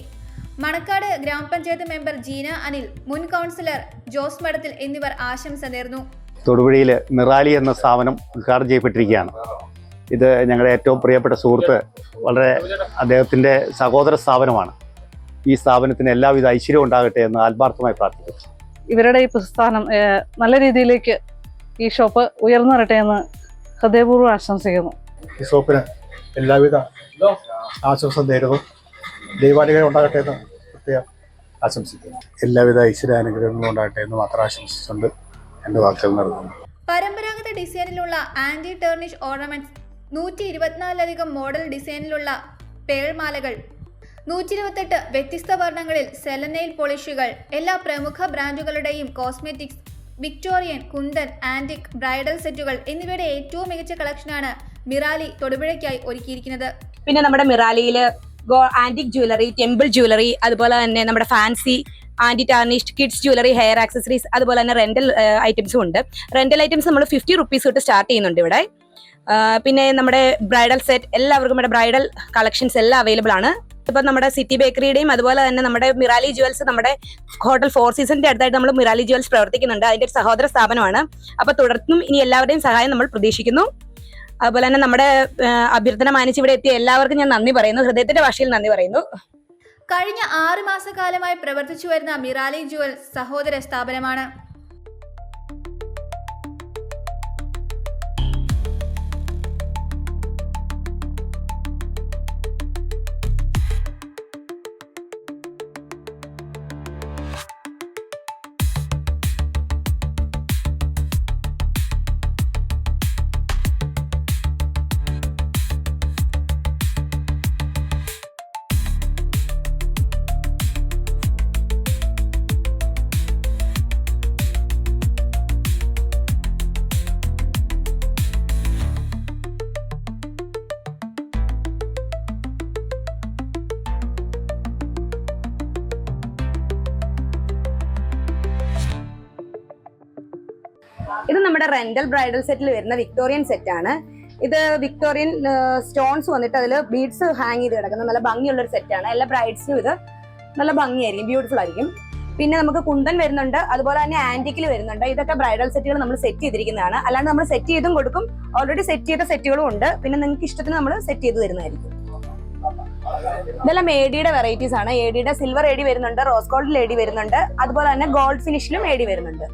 Manakkad ഗ്രാമപഞ്ചായത്ത് മെമ്പർ ജീന അനിൽ, മുൻ കൗൺസിലർ ജോസ് മഠത്തിൽ എന്നിവർ ആശംസ നേർന്നു. തൊടുപുഴയിൽ മിറാലി എന്ന സ്ഥാപനം ഉദ്ഘാടനം ചെയ്യപ്പെട്ടിരിക്കുകയാണ്. ഇത് ഞങ്ങളുടെ ഏറ്റവും പ്രിയപ്പെട്ട സുഹൃത്ത്, വളരെ അദ്ദേഹത്തിൻ്റെ സഹോദര സ്ഥാപനമാണ്. ഈ സ്ഥാപനത്തിന് എല്ലാവിധ ഐശ്വര്യവും ഉണ്ടാകട്ടെ എന്ന് ആത്മാർത്ഥമായി പ്രാർത്ഥിക്കുന്നു. ഇവരുടെ ഈ പ്രസ്ഥാനം നല്ല രീതിയിലേക്ക് ഈ ഷോപ്പ് ഉയർന്നു വരട്ടെ എന്ന് ഹൃദയപൂർവ്വം ആശംസിക്കുന്നു. ഈ സോപ്പിന് എല്ലാവിധ ആശംസ നേരുന്നു. ദൈവാനുഗ്രഹം ഉണ്ടാകട്ടെ എന്ന് പ്രത്യേകം ആശംസിക്കുന്നു. എല്ലാവിധ ഈശ്വരാനുഗ്രഹങ്ങളും ഉണ്ടാകട്ടെ എന്ന് മാത്രം ആശംസിച്ചുകൊണ്ട് എൻ്റെ വാക്കുകൾ നൽകുന്നു. പരമ്പരാഗത ഡിസൈനിലുള്ള ആന്റി ടേർണിഷ് ഓർണമെന്റ്സ്, 124ലധികം മോഡൽ ഡിസൈനിലുള്ള പേൾമാലകൾ, 128 വ്യത്യസ്ത വർണ്ണങ്ങളിൽ സെലനൈൽ പോളിഷുകൾ, എല്ലാ പ്രമുഖ ബ്രാൻഡുകളുടെയും cosmetics, Victorian, kundan, antique, bridal സെറ്റുകൾ എന്നിവയുടെ ഏറ്റവും മികച്ച കളക്ഷനാണ് മിറാലി തൊടുപുഴയ്ക്കായി ഒരുക്കിയിരിക്കുന്നത്. പിന്നെ നമ്മുടെ മിറാലിയിൽ ആന്റിക് ജ്വല്ലറി, ടെമ്പിൾ ജ്വല്ലറി, അതുപോലെ തന്നെ നമ്മുടെ fancy anti tarnished kids jewellery, hair accessories, അതുപോലെ തന്നെ റെന്റൽ ഐറ്റംസും ഉണ്ട്. റെന്റൽ ഐറ്റംസ് നമ്മൾ 50 റുപ്പീസ് തൊട്ട് സ്റ്റാർട്ട് ചെയ്യുന്നുണ്ട് ഇവിടെ. പിന്നെ നമ്മുടെ ബ്രൈഡൽ സെറ്റ്, എല്ലാവർക്കും ഇവിടെ ബ്രൈഡൽ കളക്ഷൻസ് എല്ലാം അവൈലബിൾ ആണ്. ഇപ്പം നമ്മുടെ സിറ്റി ബേക്കറിയുടെയും അതുപോലെ തന്നെ നമ്മുടെ മിറാലി ജ്വൽസ്, നമ്മുടെ ഹോട്ടൽ 4 സീസണിന്റെ അടുത്തായിട്ട് നമ്മൾ മിറാലി ജ്വൽസ് പ്രവർത്തിക്കുന്നുണ്ട്. അതിന്റെ ഒരു സഹോദര സ്ഥാപനമാണ്. അപ്പൊ തുടർന്നും ഇനി എല്ലാവരുടെയും സഹായം നമ്മൾ പ്രതീക്ഷിക്കുന്നു. അതുപോലെ തന്നെ നമ്മുടെ അഭ്യർത്ഥന മാനിച്ച് ഇവിടെ എത്തിയ എല്ലാവർക്കും ഞാൻ നന്ദി പറയുന്നു, ഹൃദയത്തിന്റെ ഭാഷയിൽ നന്ദി പറയുന്നു. കഴിഞ്ഞ 6 മാസക്കാലമായി പ്രവർത്തിച്ചു വരുന്ന മിറാലി ജ്വൽസ് സഹോദര സ്ഥാപനമാണ്. ഇത് നമ്മുടെ റെന്റൽ ബ്രൈഡൽ സെറ്റിൽ വരുന്ന വിക്ടോറിയൻ സെറ്റ് ആണ്. ഇത് വിക്ടോറിയൻ സ്റ്റോൺസ് വന്നിട്ട് അതിൽ ബീഡ്സ് ഹാങ് ചെയ്ത് കിടക്കുന്ന നല്ല ഭംഗിയുള്ള ഒരു സെറ്റാണ്. എല്ലാ ബ്രൈഡ്സിനും ഇത് നല്ല ഭംഗിയായിരിക്കും, ബ്യൂട്ടിഫുൾ ആയിരിക്കും. പിന്നെ നമുക്ക് കുന്തൻ വരുന്നുണ്ട്, അതുപോലെ തന്നെ ആന്റിക്കിൽ വരുന്നുണ്ട്. ഇതൊക്കെ ബ്രൈഡൽ സെറ്റുകൾ നമ്മൾ സെറ്റ് ചെയ്തിരിക്കുന്നതാണ്. അല്ലാണ്ട് നമ്മൾ സെറ്റ് ചെയ്തും കൊടുക്കും, ഓൾറെഡി സെറ്റ് ചെയ്ത സെറ്റുകളും ഉണ്ട്. പിന്നെ നിങ്ങൾക്ക് ഇഷ്ടത്തിന് നമ്മൾ സെറ്റ് ചെയ്ത് തരുന്നതായിരിക്കും. ഇതെല്ലാം എഡിയുടെ വെറൈറ്റീസ് ആണ്. എഡിയുടെ സിൽവർ എഡി വരുന്നുണ്ട്, റോസ് ഗോൾഡ് എഡി വരുന്നുണ്ട്, അതുപോലെ തന്നെ ഗോൾഡ് ഫിനിഷിലും എഡി വരുന്നുണ്ട്.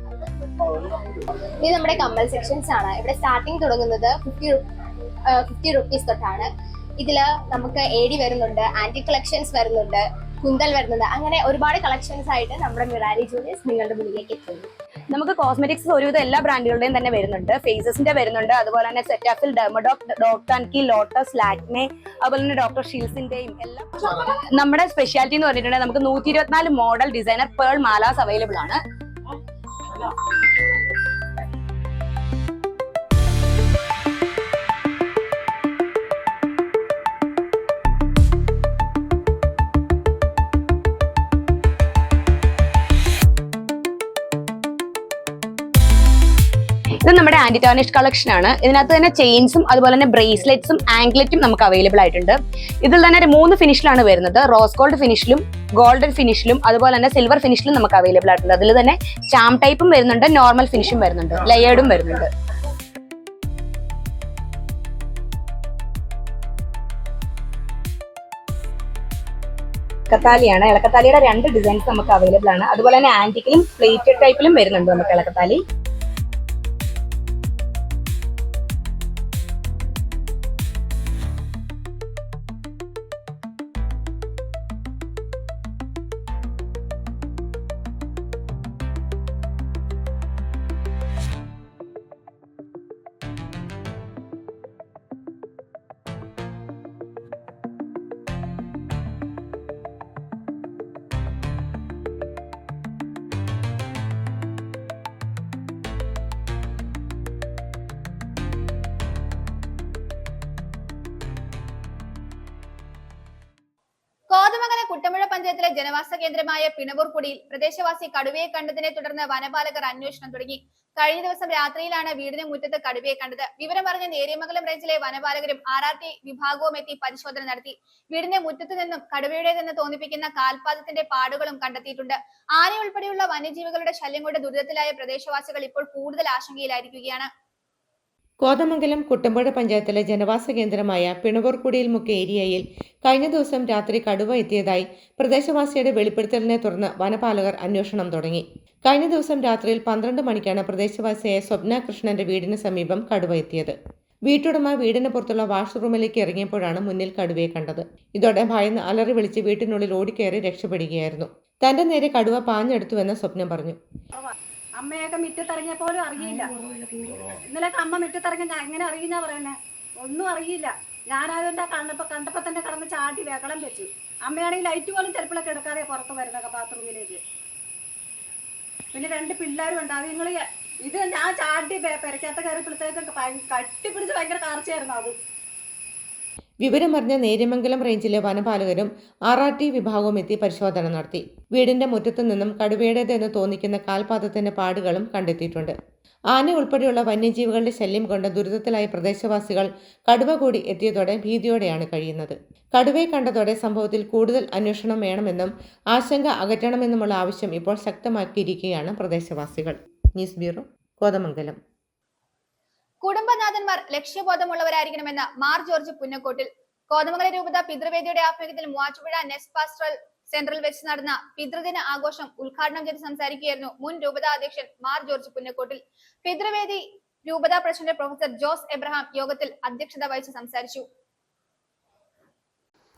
ഇത് നമ്മുടെ കമ്മൽ സെക്ഷൻസ് ആണ്. ഇവിടെ സ്റ്റാർട്ടിങ് തുടങ്ങുന്നത് 50 റുപ്പീസ് തൊട്ടാണ്. ഇതില് നമുക്ക് എഡി വരുന്നുണ്ട്, ആന്റി കളക്ഷൻസ് വരുന്നുണ്ട്, കുന്തൽ വരുന്നുണ്ട്. അങ്ങനെ ഒരുപാട് കളക്ഷൻസ് ആയിട്ട് നമ്മുടെ മിറാലി ജ്വല്ലേഴ്സ് നിങ്ങളുടെ മുന്നിലേക്ക് എത്തുന്നു. നമുക്ക് കോസ്മെറ്റിക്സ് ഒരുവിധം എല്ലാ ബ്രാൻഡുകളുടെയും തന്നെ വരുന്നുണ്ട്. ഫേസസിന്റെ വരുന്നുണ്ട്, അതുപോലെ തന്നെ സെറ്റാഫിൽ, ഡെർമഡോക്, ഡോക്ടർ ആൻകി, ലോട്ടസ്, ലാക്മേ, അതുപോലെ തന്നെ ഡോക്ടർ ഷീൽസിന്റെയും എല്ലാം. നമ്മുടെ സ്പെഷ്യാലിറ്റി എന്ന് പറഞ്ഞിട്ടുണ്ടെങ്കിൽ നമുക്ക് 124 model designer pearl malas available ആണ്. ഇത് നമ്മുടെ ആന്റി ടാർണിഷ് കളക്ഷൻ ആണ്. ഇതിനകത്ത് തന്നെ ചെയിൻസും അതുപോലെ തന്നെ ബ്രേസ്ലെറ്റ്സും ആംഗ്ലെറ്റും നമുക്ക് അവൈലബിൾ ആയിട്ടുണ്ട്. ഇതിൽ തന്നെ 3 ഫിനിഷിലാണ് വരുന്നത്. റോസ് ഗോൾഡ് ഫിനിഷിലും ഗോൾഡൻ ഫിനിഷിലും അതുപോലെ തന്നെ സിൽവർ ഫിനിഷിലും നമുക്ക് അവൈലബിൾ ആയിട്ടുണ്ട്. അതിൽ തന്നെ ചാം ടൈപ്പും വരുന്നുണ്ട്, നോർമൽ ഫിനിഷും വരുന്നുണ്ട്, ലെയേർഡും വരുന്നുണ്ട്. ഇളക്കത്താലിയാണ്. ഇളക്കത്താലിയുടെ 2 ഡിസൈൻസ് നമുക്ക് അവൈലബിൾ ആണ്. അതുപോലെ തന്നെ ആന്റിക്കിലും പ്ലേറ്റഡ് ടൈപ്പിലും വരുന്നുണ്ട് നമുക്ക് ഇളക്കത്താലി. കോതമംഗലം കുട്ടമ്പുഴ പഞ്ചായത്തിലെ ജനവാസ കേന്ദ്രമായ പിണവൂർക്കുടിയിൽ പ്രദേശവാസി കടുവയെ കണ്ടതിനെ തുടർന്ന് വനപാലകർ അന്വേഷണം തുടങ്ങി. കഴിഞ്ഞ ദിവസം രാത്രിയിലാണ് വീടിന് മുറ്റത്ത് കടുവയെ കണ്ടത്. വിവരം പറഞ്ഞ നേര്യമംഗലം റേഞ്ചിലെ വനപാലകരും RRT വിഭാഗവും എത്തി പരിശോധന നടത്തി. വീടിന്റെ മുറ്റത്തു നിന്നും കടുവയുടേതെന്ന് തോന്നിപ്പിക്കുന്ന കാൽപാദത്തിന്റെ പാടുകളും കണ്ടെത്തിയിട്ടുണ്ട്. ആന ഉൾപ്പെടെയുള്ള വന്യജീവികളുടെ ശല്യം കൊണ്ട് ദുരിതത്തിലായ പ്രദേശവാസികൾ ഇപ്പോൾ കൂടുതൽ ആശങ്കയിലായിരിക്കുകയാണ്. കോതമംഗലം കുട്ടമ്പുഴ പഞ്ചായത്തിലെ ജനവാസ കേന്ദ്രമായ പിണവൂർക്കുടിയിൽ മുക്ക് ഏരിയയിൽ കഴിഞ്ഞ ദിവസം രാത്രി കടുവ എത്തിയതായി പ്രദേശവാസിയുടെ വെളിപ്പെടുത്തലിനെ തുടർന്ന് വനപാലകർ അന്വേഷണം തുടങ്ങി. കഴിഞ്ഞ ദിവസം രാത്രിയിൽ 12 മണിക്കാണ് പ്രദേശവാസിയായ സ്വപ്ന കൃഷ്ണന്റെ വീടിന് സമീപം കടുവ എത്തിയത്. വീട്ടുടമ വീടിന് പുറത്തുള്ള വാഷ്റൂമിലേക്ക് ഇറങ്ങിയപ്പോഴാണ് മുന്നിൽ കടുവയെ കണ്ടത്. ഇതോടെ ഭയന്ന് അലറി വിളിച്ച് വീട്ടിനുള്ളിൽ ഓടിക്കയറി രക്ഷപ്പെടുകയായിരുന്നു. തന്റെ നേരെ കടുവ പാഞ്ഞെടുത്തുവെന്ന് സ്വപ്നം പറഞ്ഞു. അമ്മയൊക്കെ മുറ്റത്തിറങ്ങിയ പോലും അറിയില്ല. ഇന്നലെ അമ്മ മുറ്റത്തിറങ്ങി ഞാൻ എങ്ങനെ അറിയുന്ന പറയുന്നേ, ഒന്നും അറിയില്ല. ഞാനതിൻ്റെ കണ്ടപ്പോൾ തന്നെ കടന്ന് ചാടി വെക്കളം വെച്ചു. അമ്മയാണെങ്കിൽ ലൈറ്റ് പോലും ചിലപ്പോഴൊക്കെ എടുക്കാതെ പുറത്ത് വരുന്നൊക്കെ ബാത്റൂമിലേക്ക്. പിന്നെ 2 പിള്ളേരും ഉണ്ട്. അത് നിങ്ങൾ ഇത് ഞാൻ ചാടി പെരക്കകത്ത് കയറിയപ്പോഴത്തേക്കൊക്കെ കട്ടിപ്പിടിച്ച് ഭയങ്കര കാർച്ചയായിരുന്നു അത്. വിവരമറിഞ്ഞ നേര്യമംഗലം റേഞ്ചിലെ വനപാലകരും RRT വിഭാഗവും എത്തി പരിശോധന നടത്തി. വീടിന്റെ മുറ്റത്തു നിന്നും കടുവയുടേതെന്ന് തോന്നിക്കുന്ന കാൽപാദത്തിന്റെ പാടുകളും കണ്ടെത്തിയിട്ടുണ്ട്. ആന ഉൾപ്പെടെയുള്ള വന്യജീവികളുടെ ശല്യം കൊണ്ട് ദുരിതത്തിലായ പ്രദേശവാസികൾ കടുവ കൂടി എത്തിയതോടെ ഭീതിയോടെയാണ് കഴിയുന്നത്. കടുവയെ കണ്ടതോടെ സംഭവത്തിൽ കൂടുതൽ അന്വേഷണം വേണമെന്നും ആശങ്ക അകറ്റണമെന്നുമുള്ള ആവശ്യം ഇപ്പോൾ ശക്തമാക്കിയിരിക്കുകയാണ് പ്രദേശവാസികൾ. News bureau, Kothamangalam. കുടുംബനാഥന്മാർ ലക്ഷ്യബോധമുള്ളവരായിരിക്കണമെന്ന് മാർ ജോർജ് പുന്നക്കോട്ടിൽ. കോതമംഗലം രൂപത പിതൃവേദിയുടെ ആഭിമുഖ്യത്തിൽ മൂവാറ്റുപുഴ നെസ് പാസ്റ്ററൽ സെന്ററിൽ വെച്ച് നടന്ന പിതൃദിന ആഘോഷം ഉദ്ഘാടനം ചെയ്ത് സംസാരിക്കുകയായിരുന്നു മുൻ രൂപത അധ്യക്ഷൻ മാർ ജോർജ് പുന്നക്കോട്ടിൽ. പിതൃവേദി രൂപത പ്രസിഡന്റ് പ്രൊഫസർ ജോസ് എബ്രഹാം യോഗത്തിൽ അധ്യക്ഷത വഹിച്ച് സംസാരിച്ചു.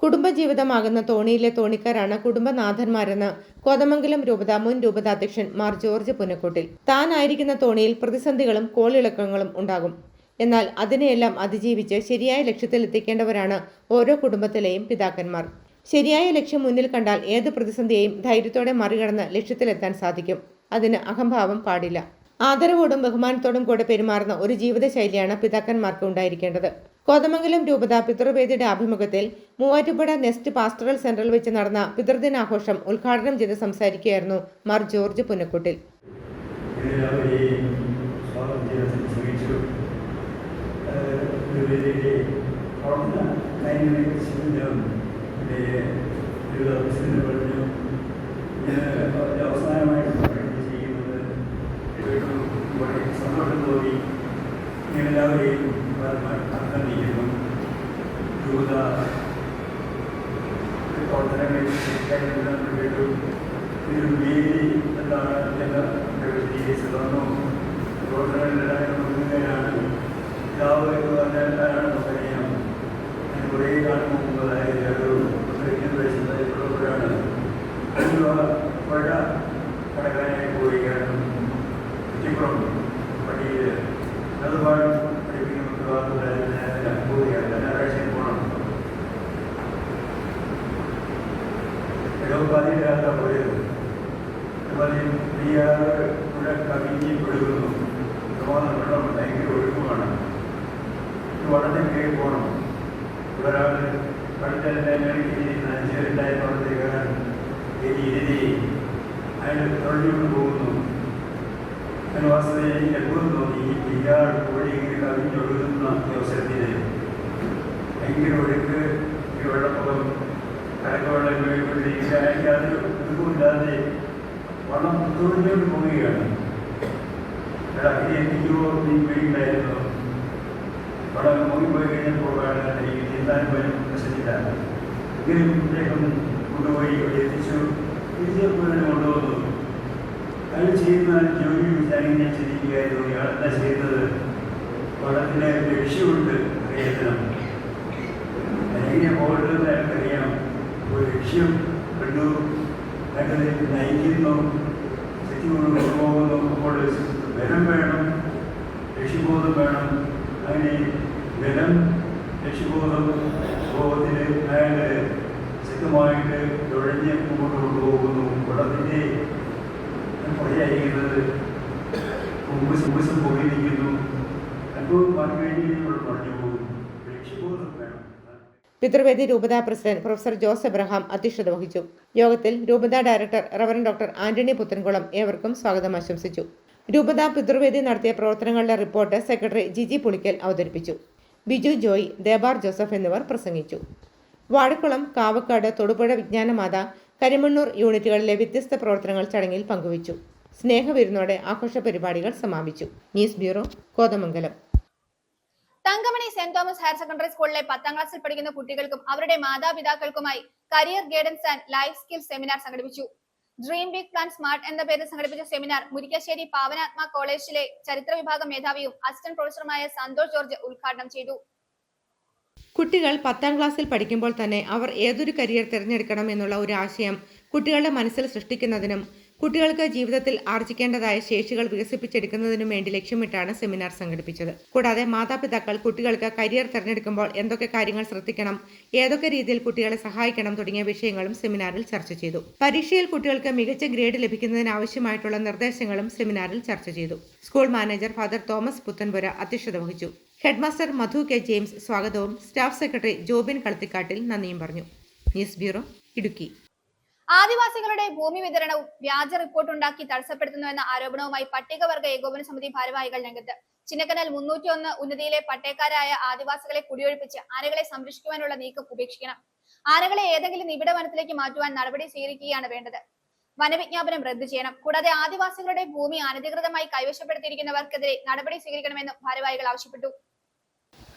കുടുംബജീവിതമാകുന്ന തോണിയിലെ തോണിക്കാരാണ് കുടുംബനാഥന്മാരെന്ന് കോതമംഗലം രൂപത മുൻ രൂപതാധ്യക്ഷൻ മാർ ജോർജ് പുന്നക്കോട്ടിൽ. താനായിരിക്കുന്ന തോണിയിൽ പ്രതിസന്ധികളും കോളിളക്കങ്ങളും ഉണ്ടാകും. എന്നാൽ അതിനെയെല്ലാം അതിജീവിച്ച് ശരിയായ ലക്ഷ്യത്തിൽ എത്തിക്കേണ്ടവരാണ് ഓരോ കുടുംബത്തിലെയും പിതാക്കന്മാർ. ശരിയായ ലക്ഷ്യം മുന്നിൽ കണ്ടാൽ ഏത് പ്രതിസന്ധിയെയും ധൈര്യത്തോടെ മറികടന്ന് ലക്ഷ്യത്തിലെത്താൻ സാധിക്കും. അതിന് അഹംഭാവം പാടില്ല. ആദരവോടും ബഹുമാനത്തോടും കൂടെ പെരുമാറുന്ന ഒരു ജീവിതശൈലിയാണ് പിതാക്കന്മാർക്ക് ഉണ്ടായിരിക്കേണ്ടത്. കോതമംഗലം രൂപത പിതൃവേദിയുടെ ആഭിമുഖ്യത്തിൽ മൂവാറ്റുപുഴ നെസ്റ്റ് പാസ്റ്ററൽ സെന്ററിൽ വെച്ച് നടന്ന പിതൃദിനാഘോഷം ഉദ്ഘാടനം ചെയ്ത് സംസാരിക്കുകയായിരുന്നു മാർ ജോർജ് പുന്നക്കോട്ടിൽ. സന്തോഷം തോന്നി എല്ലാവരെയും അഭിനന്ദിക്കുന്നു. രൂപത പ്രവർത്തനങ്ങളിൽ കേട്ടു. ഒരു വേദി എന്താണ് എന്ന് വിശദീകരിച്ചതെന്നോ പ്രവർത്തനങ്ങളിലാണ് എല്ലാവരും നമുക്കറിയാം. ഞാൻ കുറേ കാലം മുമ്പ് അതായത് ഒരു 20 വയസ്സുള്ളവരാണ് പുഴ കടക്കാനായി പോവുകയാണ്. കുറ്റിപ്പുറം പള്ളിയിൽ അതുപാട് പഠിപ്പിക്കുന്ന പോവുകയാണ്. ഞായറാഴ്ച പോകണം. പാതിരാത്ത പോയത് പുഴ കവിഞ്ഞ് ഒഴുകുന്നു. വെള്ളം ഭയങ്കര ഒഴുക്കുമാണ്. വടത്തെ കയറി പോകണം. ഒരാൾ പഠിത്തത്തിൻ്റെ 5 പേരുണ്ടായിരുന്ന അവിടത്തേക്ക് കയറാൻ ഇരുതി അയാൾ തൊഴിലുകൊണ്ട് പോകുന്നു. വാസ്തവയിൽ എനിക്ക് അത്ഭുതം തോന്നി. ഇയാൾ പുഴ ഇങ്ങനെ കവിഞ്ഞൊഴുകുന്ന അവസരത്തിൽ ഭയങ്കര ഒഴുക്ക്, ഈ വെള്ളപ്പൊക്കം, കരക്കവെള്ളം ഉപയോഗിക്കൊണ്ടിരിക്കുക. എനിക്ക് അതൊരു ഒഴുക്കുമില്ലാതെ വള്ളം തൊഴിഞ്ഞോണ്ട് പോവുകയാണ്. ഇത് എനിക്കോ നീ പേടിയുണ്ടായിരുന്നു. വള്ളം മുങ്ങിപ്പോയി കഴിഞ്ഞപ്പോഴാണ് എനിക്ക് നീന്താൻ പോലും പ്രശ്നമില്ല. എങ്കിലും ഇദ്ദേഹം കൊണ്ടുപോയി ഇവിടെ എത്തിച്ചു. തിരിച്ചെപ്പോഴും കൊണ്ടുവന്നു. അയാൾ ചെയ്യുന്ന ജോലി വിചാരിക്കാൻ ചിന്തിക്കുകയായിരുന്നു. ഇയാളെന്താ ചെയ്യുന്നത്? വള്ളത്തിന് ലക്ഷ്യമുണ്ട്. അറിയത്തിനും എങ്ങനെ പോകേണ്ടതെന്ന് അയാൾക്കറിയാം. ഒരു ലക്ഷ്യം കണ്ടു, അയാൾ നയിക്കുന്നു, തെറ്റുകൊണ്ട് കൊണ്ടുപോകുന്നു. അപ്പോൾ ബലം വേണം, ലക്ഷ്യബോധം വേണം. അങ്ങനെ ബലം, ലക്ഷ്യബോധം ബോധത്തിന് അയാൾ ശക്തമായിട്ട് തുഴഞ്ഞ് മുമ്പോട്ട് കൊണ്ടുപോകുന്നു. വള്ളത്തിൻ്റെ പുഴയരിക്കുന്നത് കുമ്പസം പോയിരിക്കുന്നു. അനുഭവം പറഞ്ഞു പറഞ്ഞു പോകും. ലക്ഷ്യബോധം വേണം. പിതൃവേദി രൂപതാ പ്രസിഡന്റ് പ്രൊഫസർ ജോസ് എബ്രഹാം അധ്യക്ഷത വഹിച്ചു. യോഗത്തിൽ രൂപതാ director reverend doctor Antony Puthenkulam ഏവർക്കും സ്വാഗതം ആശംസിച്ചു. രൂപതാ പിതൃവേദി നടത്തിയ പ്രവർത്തനങ്ങളുടെ റിപ്പോർട്ട് സെക്രട്ടറി ജിജി പുളിക്കൽ അവതരിപ്പിച്ചു. ബിജു ജോയ്, ദേബാർ ജോസഫ് എന്നിവർ പ്രസംഗിച്ചു. വാഴക്കുളം, കാവക്കാട്, തൊടുപുഴ വിജ്ഞാനമാത, കരിമണ്ണൂർ യൂണിറ്റുകളിലെ വ്യത്യസ്ത പ്രവർത്തനങ്ങൾ ചടങ്ങിൽ പങ്കുവച്ചു. സ്നേഹവിരുന്നോടെ ആഘോഷ പരിപാടികൾ സമാപിച്ചു. News bureau, Kothamangalam. Thankamani saint Thomas higher secondary സ്കൂളിലെ 10ാം ക്ലാസ്സിൽ പഠിക്കുന്ന കുട്ടികൾക്കും അവരുടെ മാതാപിതാക്കൾക്കുമായി career guidance and life skills seminar സംഘടിപ്പിച്ചു. ഡ്രീം ബിഗ് പ്ലാൻ സ്മാർട്ട് എന്ന പേരിൽ സംഘടിപ്പിച്ച സെമിനാർ മുരിക്കാശ്ശേരി പാവനാത്മ കോളേജിലെ ചരിത്ര വിഭാഗം മേധാവിയും അസിസ്റ്റന്റ് പ്രൊഫസറുമായ സന്തോഷ് ജോർജ് ഉദ്ഘാടനം ചെയ്തു. കുട്ടികൾ 10ാം ക്ലാസ്സിൽ പഠിക്കുമ്പോൾ തന്നെ അവർ ഏതൊരു കരിയർ തിരഞ്ഞെടുക്കണം എന്നുള്ള ഒരു ആശയം കുട്ടികളുടെ മനസ്സിൽ സൃഷ്ടിക്കുന്നതിനും കുട്ടികൾക്ക് ജീവിതത്തിൽ ആർജിക്കേണ്ടതായ ശേഷികൾ വികസിപ്പിച്ചെടുക്കുന്നതിനും വേണ്ടി ലക്ഷ്യമിട്ടാണ് സെമിനാർ സംഘടിപ്പിച്ചത്. കൂടാതെ മാതാപിതാക്കൾ കുട്ടികൾക്ക് കരിയർ തിരഞ്ഞെടുക്കുമ്പോൾ എന്തൊക്കെ കാര്യങ്ങൾ ശ്രദ്ധിക്കണം, ഏതൊക്കെ രീതിയിൽ കുട്ടികളെ സഹായിക്കണം തുടങ്ങിയ വിഷയങ്ങളും സെമിനാറിൽ ചർച്ച ചെയ്തു. പരീക്ഷയിൽ കുട്ടികൾക്ക് മികച്ച ഗ്രേഡ് ലഭിക്കുന്നതിന് ആവശ്യമായിട്ടുള്ള നിർദ്ദേശങ്ങളും സെമിനാറിൽ ചർച്ച ചെയ്തു. School manager father Thomas Puthenpura അധ്യക്ഷത വഹിച്ചു. ഹെഡ്മാസ്റ്റർ മധു കെ ജെയിംസ് സ്വാഗതവും സ്റ്റാഫ് സെക്രട്ടറി ജോബിൻ കളത്തിക്കാട്ടിൽ നന്ദിയും പറഞ്ഞു. News bureau, Idukki. ആദിവാസികളുടെ ഭൂമി വിതരണവും വ്യാജ റിപ്പോർട്ടുണ്ടാക്കി തടസ്സപ്പെടുത്തുന്നുവെന്ന ആരോപണവുമായി പട്ടികവർഗ ഏകോപന സമിതി ഭാരവാഹികൾ രംഗത്ത്. ചിന്നക്കനാൽ 301 ഉന്നതിയിലെ പട്ടേക്കാരായ ആദിവാസികളെ കുടിയൊഴിപ്പിച്ച് ആനകളെ സംരക്ഷിക്കുവാനുള്ള നീക്കം ഉപേക്ഷിക്കണം. ആനകളെ ഏതെങ്കിലും നിബിഡ വനത്തിലേക്ക് മാറ്റുവാൻ നടപടി സ്വീകരിക്കുകയാണ് വേണ്ടത്. വനവിജ്ഞാപനം റദ്ദു ചെയ്യണം. കൂടാതെ ആദിവാസികളുടെ ഭൂമി അനധികൃതമായി കൈവശപ്പെടുത്തിയിരിക്കുന്നവർക്കെതിരെ നടപടി സ്വീകരിക്കണമെന്നും ഭാരവാഹികൾ ആവശ്യപ്പെട്ടു.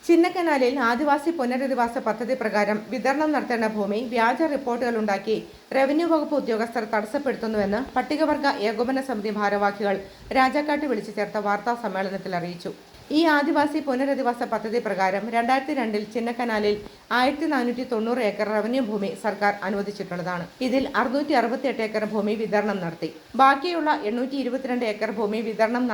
ചിന്നക്കനാലിൽ ആദിവാസി പുനരധിവാസ പദ്ധതി പ്രകാരം വിതരണം നടത്തേണ്ട ഭൂമി വ്യാജ റിപ്പോർട്ടുകൾ ഉണ്ടാക്കി റവന്യൂ വകുപ്പ് ഉദ്യോഗസ്ഥർ തടസ്സപ്പെടുത്തുന്നുവെന്ന് പട്ടികവർഗ ഏകോപന സമിതി ഭാരവാഹികൾ രാജാക്കാട്ട് വിളിച്ചു ചേർത്ത വാർത്താ സമ്മേളനത്തിൽ അറിയിച്ചു. ഈ ആദിവാസി പുനരധിവാസ പദ്ധതി പ്രകാരം 2002 ചിന്നക്കനാലിൽ 1490 ഏക്കർ റവന്യൂ ഭൂമി സർക്കാർ അനുവദിച്ചിട്ടുള്ളതാണ്. ഇതിൽ 668 ഏക്കർ ഭൂമി വിതരണം നടത്തി. ബാക്കിയുള്ള 822 ഏക്കർ ഭൂമി വിതരണം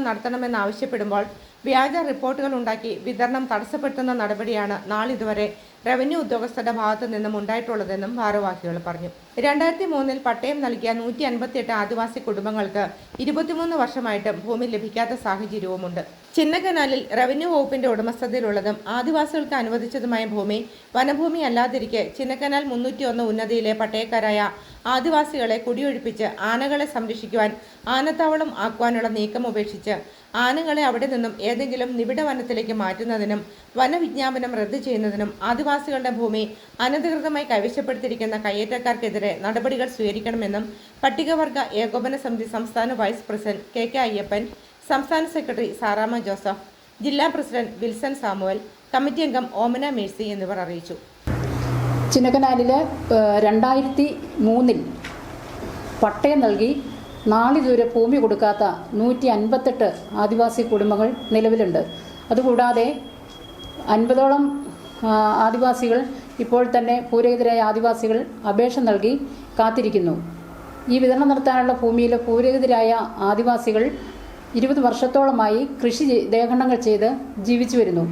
നടത്തണമെന്നാവശ്യപ്പെടുമ്പോൾ വ്യാജ റിപ്പോർട്ടുകൾ ഉണ്ടാക്കി വിതരണം തടസ്സപ്പെടുത്തുന്ന നടപടിയാണ് നാളിതുവരെ റവന്യൂ ഉദ്യോഗസ്ഥരുടെ ഭാഗത്തു നിന്നും ഉണ്ടായിട്ടുള്ളതെന്നും ഭാരവാഹികൾ പറഞ്ഞു. 2003 പട്ടയം നൽകിയ 158 ആദിവാസി കുടുംബങ്ങൾക്ക് 23 വർഷമായിട്ടും ഭൂമി ലഭിക്കാത്ത സാഹചര്യവുമുണ്ട്. ചിന്നക്കനാലിൽ റവന്യൂ വകുപ്പിന്റെ ഉടമസ്ഥതയിലുള്ളതും ആദിവാസികൾക്ക് അനുവദിച്ചതുമായ ഭൂമി വനഭൂമി അല്ലാതിരിക്കെ ചിന്നക്കനാൽ 301 ഉന്നതിയിലെ പട്ടയക്കാരായ ആദിവാസികളെ കുടിയൊഴിപ്പിച്ച് ആനകളെ സംരക്ഷിക്കുവാൻ ആനത്താവളം ആക്കുവാനുള്ള നീക്കം ഉപേക്ഷിച്ച് ആനകളെ അവിടെ നിന്നും ഏതെങ്കിലും നിബിഡ വനത്തിലേക്ക് മാറ്റുന്നതിനും വനവിജ്ഞാപനം റദ്ദു ചെയ്യുന്നതിനും ആദിവാസികളുടെ ഭൂമി അനധികൃതമായി കൈവശപ്പെടുത്തിയിരിക്കുന്ന കയ്യേറ്റക്കാർക്കെതിരെ നടപടികൾ സ്വീകരിക്കണമെന്നും പട്ടികവർഗ ഏകോപന സമിതി സംസ്ഥാന വൈസ് പ്രസിഡന്റ് കെ അയ്യപ്പൻ, സംസ്ഥാന സെക്രട്ടറി സാറാമ ജോസഫ്, ജില്ലാ പ്രസിഡന്റ് വിൽസൺ സാമുവൽ, കമ്മിറ്റി അംഗം ഓമന മേഴ്സി എന്നിവർ അറിയിച്ചു. ചിന്നക്കനാലിൽ 2003 പട്ടയം നൽകി നാളിതുവരെ ഭൂമി കൊടുക്കാത്ത 158 ആദിവാസി കുടുംബങ്ങൾ നിലവിലുണ്ട്. അതുകൂടാതെ 50ഓളം ആദിവാസികൾ ഇപ്പോൾ തന്നെ ഭൂരഹിതരായ ആദിവാസികൾ അപേക്ഷ നൽകി കാത്തിരിക്കുന്നു. ഈ വിതരണം നടത്താനുള്ള ഭൂമിയിലെ ഭൂരഹിതരായ ആദിവാസികൾ 20 വർഷത്തോളമായി കൃഷി ദേഹണ്ഡങ്ങൾ ചെയ്ത് ജീവിച്ചു വരുന്നു.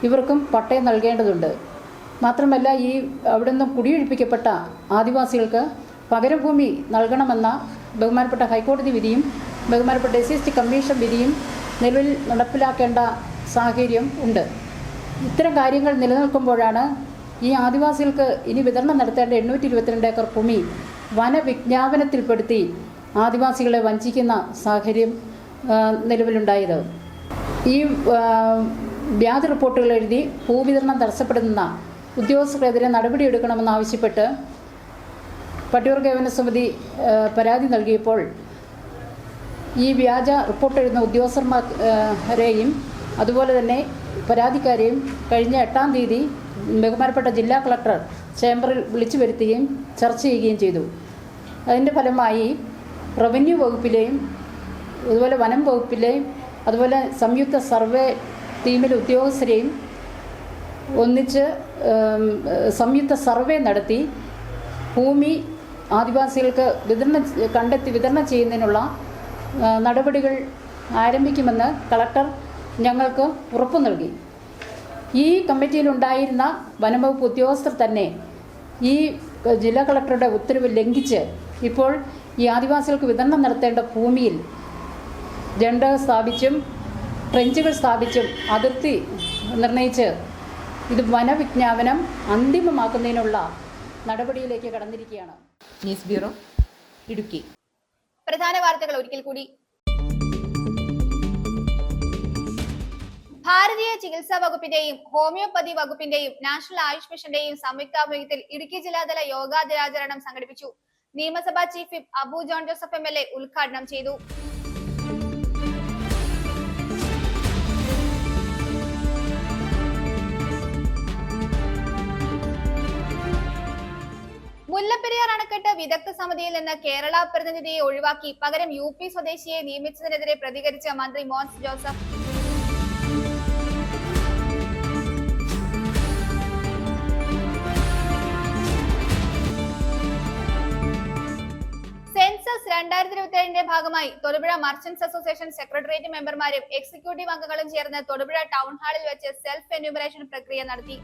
ഇവർക്കും പട്ടയം നൽകേണ്ടതുണ്ട്. മാത്രമല്ല, ഈ അവിടെ നിന്നും കുടിയൊഴിപ്പിക്കപ്പെട്ട ആദിവാസികൾക്ക് പകരം ഭൂമി നൽകണമെന്ന ബഹുമാനപ്പെട്ട ഹൈക്കോടതി വിധിയും ബഹുമാനപ്പെട്ട SC കമ്മീഷൻ വിധിയും നിലവിൽ നടപ്പിലാക്കേണ്ട സാഹചര്യം ഉണ്ട്. ഇത്തരം കാര്യങ്ങൾ നിലനിൽക്കുമ്പോഴാണ് ഈ ആദിവാസികൾക്ക് ഇനി വിതരണം നടത്തേണ്ട 822 ഏക്കർ ഭൂമി വനവിജ്ഞാപനത്തിൽപ്പെടുത്തി ആദിവാസികളെ വഞ്ചിക്കുന്ന സാഹചര്യം നിലവിലുണ്ടായത്. ഈ വ്യാജ റിപ്പോർട്ടുകൾ എഴുതി ഭൂവിതരണം തടസ്സപ്പെടുന്ന ഉദ്യോഗസ്ഥർക്കെതിരെ നടപടിയെടുക്കണമെന്നാവശ്യപ്പെട്ട് പട്ടികവർഗ ഏകോപന സമിതി പരാതി നൽകിയപ്പോൾ ഈ വ്യാജ റിപ്പോർട്ട് എഴുതുന്ന ഉദ്യോഗസ്ഥന്മാരെയും അതുപോലെ തന്നെ പരാതിക്കാരെയും കഴിഞ്ഞ 8-ാം തീയതി ബഹുമാനപ്പെട്ട ജില്ലാ കളക്ടർ ചേംബറിൽ വിളിച്ചു വരുത്തുകയും ചർച്ച ചെയ്യുകയും ചെയ്തു. അതിൻ്റെ ഫലമായി റവന്യൂ വകുപ്പിലെയും അതുപോലെ വനം വകുപ്പിലെയും അതുപോലെ സംയുക്ത സർവേ ടീമിലെ ഉദ്യോഗസ്ഥരെയും ഒന്നിച്ച് സംയുക്ത സർവേ നടത്തി ഭൂമി ആദിവാസികൾക്ക് വിതരണം ചെയ്യുന്നതിനുള്ള നടപടികൾ ആരംഭിക്കുമെന്ന് കളക്ടർ ഞങ്ങൾക്ക് ഉറപ്പു നൽകി. ഈ കമ്മിറ്റിയിലുണ്ടായിരുന്ന വനംവകുപ്പ് ഉദ്യോഗസ്ഥർ തന്നെ ഈ ജില്ലാ കളക്ടറുടെ ഉത്തരവ് ലംഘിച്ച് ഇപ്പോൾ ഈ ആദിവാസികൾക്ക് വിതരണം നടത്തേണ്ട ഭൂമിയിൽ ജെണ്ട സ്ഥാപിച്ചും ട്രെഞ്ചുകൾ സ്ഥാപിച്ചും അതിർത്തി നിർണയിച്ച് ഇത് വനവിജ്ഞാപനം അന്തിമമാക്കുന്നതിനുള്ള നടപടിയിലേക്ക് കടന്നിരിക്കുകയാണ്. News bureau, Idukki. പ്രധാന വാർത്തകൾ ഒരിക്കൽ കൂടി. ഭാരതീയ ചികിത്സാ വകുപ്പിന്റെയും ഹോമിയോപ്പതി വകുപ്പിന്റെയും നാഷണൽ ആയുഷ് മിഷന്റെയും സംയുക്താഭിമുഖ്യത്തിൽ ഇടുക്കി ജില്ലാതല യോഗാ ദിനാചരണം സംഘടിപ്പിച്ചു. നിയമസഭാ chief whip Abu John Joseph MLA ഉദ്ഘാടനം ചെയ്തു. മുല്ലപ്പെരിയാർ അണക്കെട്ട് വിദഗ്ധ സമിതിയിൽ നിന്ന് കേരള പ്രതിനിധിയെ ഒഴിവാക്കി പകരം UP സ്വദേശിയെ നിയമിച്ചതിനെതിരെ പ്രതികരിച്ച മന്ത്രി മോൻസ് ജോസഫ്. സെൻസസ് 2027ന്റെ ഭാഗമായി തൊടുപുഴ മർച്ചന്റ്സ് അസോസിയേഷൻ സെക്രട്ടേറിയറ്റ് മെമ്പർമാരും എക്സിക്യൂട്ടീവ് അംഗങ്ങളും ചേർന്ന് തൊടുപുഴ ടൗൺ ഹാളിൽ വെച്ച് സെൽഫ് എന്യൂമറേഷൻ പ്രക്രിയ നടത്തി.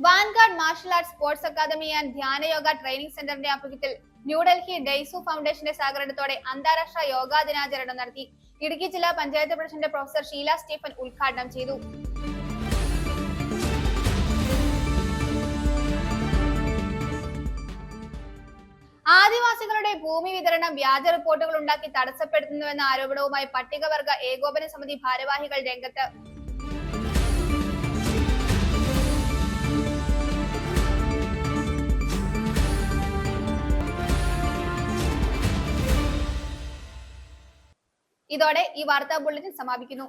Vanguard martial arts sports academy and Dhyanayoga training സെന്ററിന്റെ ആഭിമുഖ്യത്തിൽ ന്യൂഡൽഹി ഡൈസു ഫൗണ്ടേഷന്റെ സഹകരണത്തോടെ അന്താരാഷ്ട്ര യോഗാ ദിനാചരണം നടത്തി. ഇടുക്കി ജില്ലാ panchayat president professor Sheela Stephen ഉദ്ഘാടനം ചെയ്തു. ആദിവാസികളുടെ ഭൂമി വിതരണം വ്യാജ റിപ്പോർട്ടുകൾ ഉണ്ടാക്കി തടസ്സപ്പെടുത്തുന്നുവെന്ന ആരോപണവുമായി പട്ടികവർഗ ഏകോപന സമിതി ഭാരവാഹികൾ രംഗത്ത്. ഇതോടെ ഈ വാർത്താ ബുള്ളറ്റിൻ സമാപിക്കുന്നു.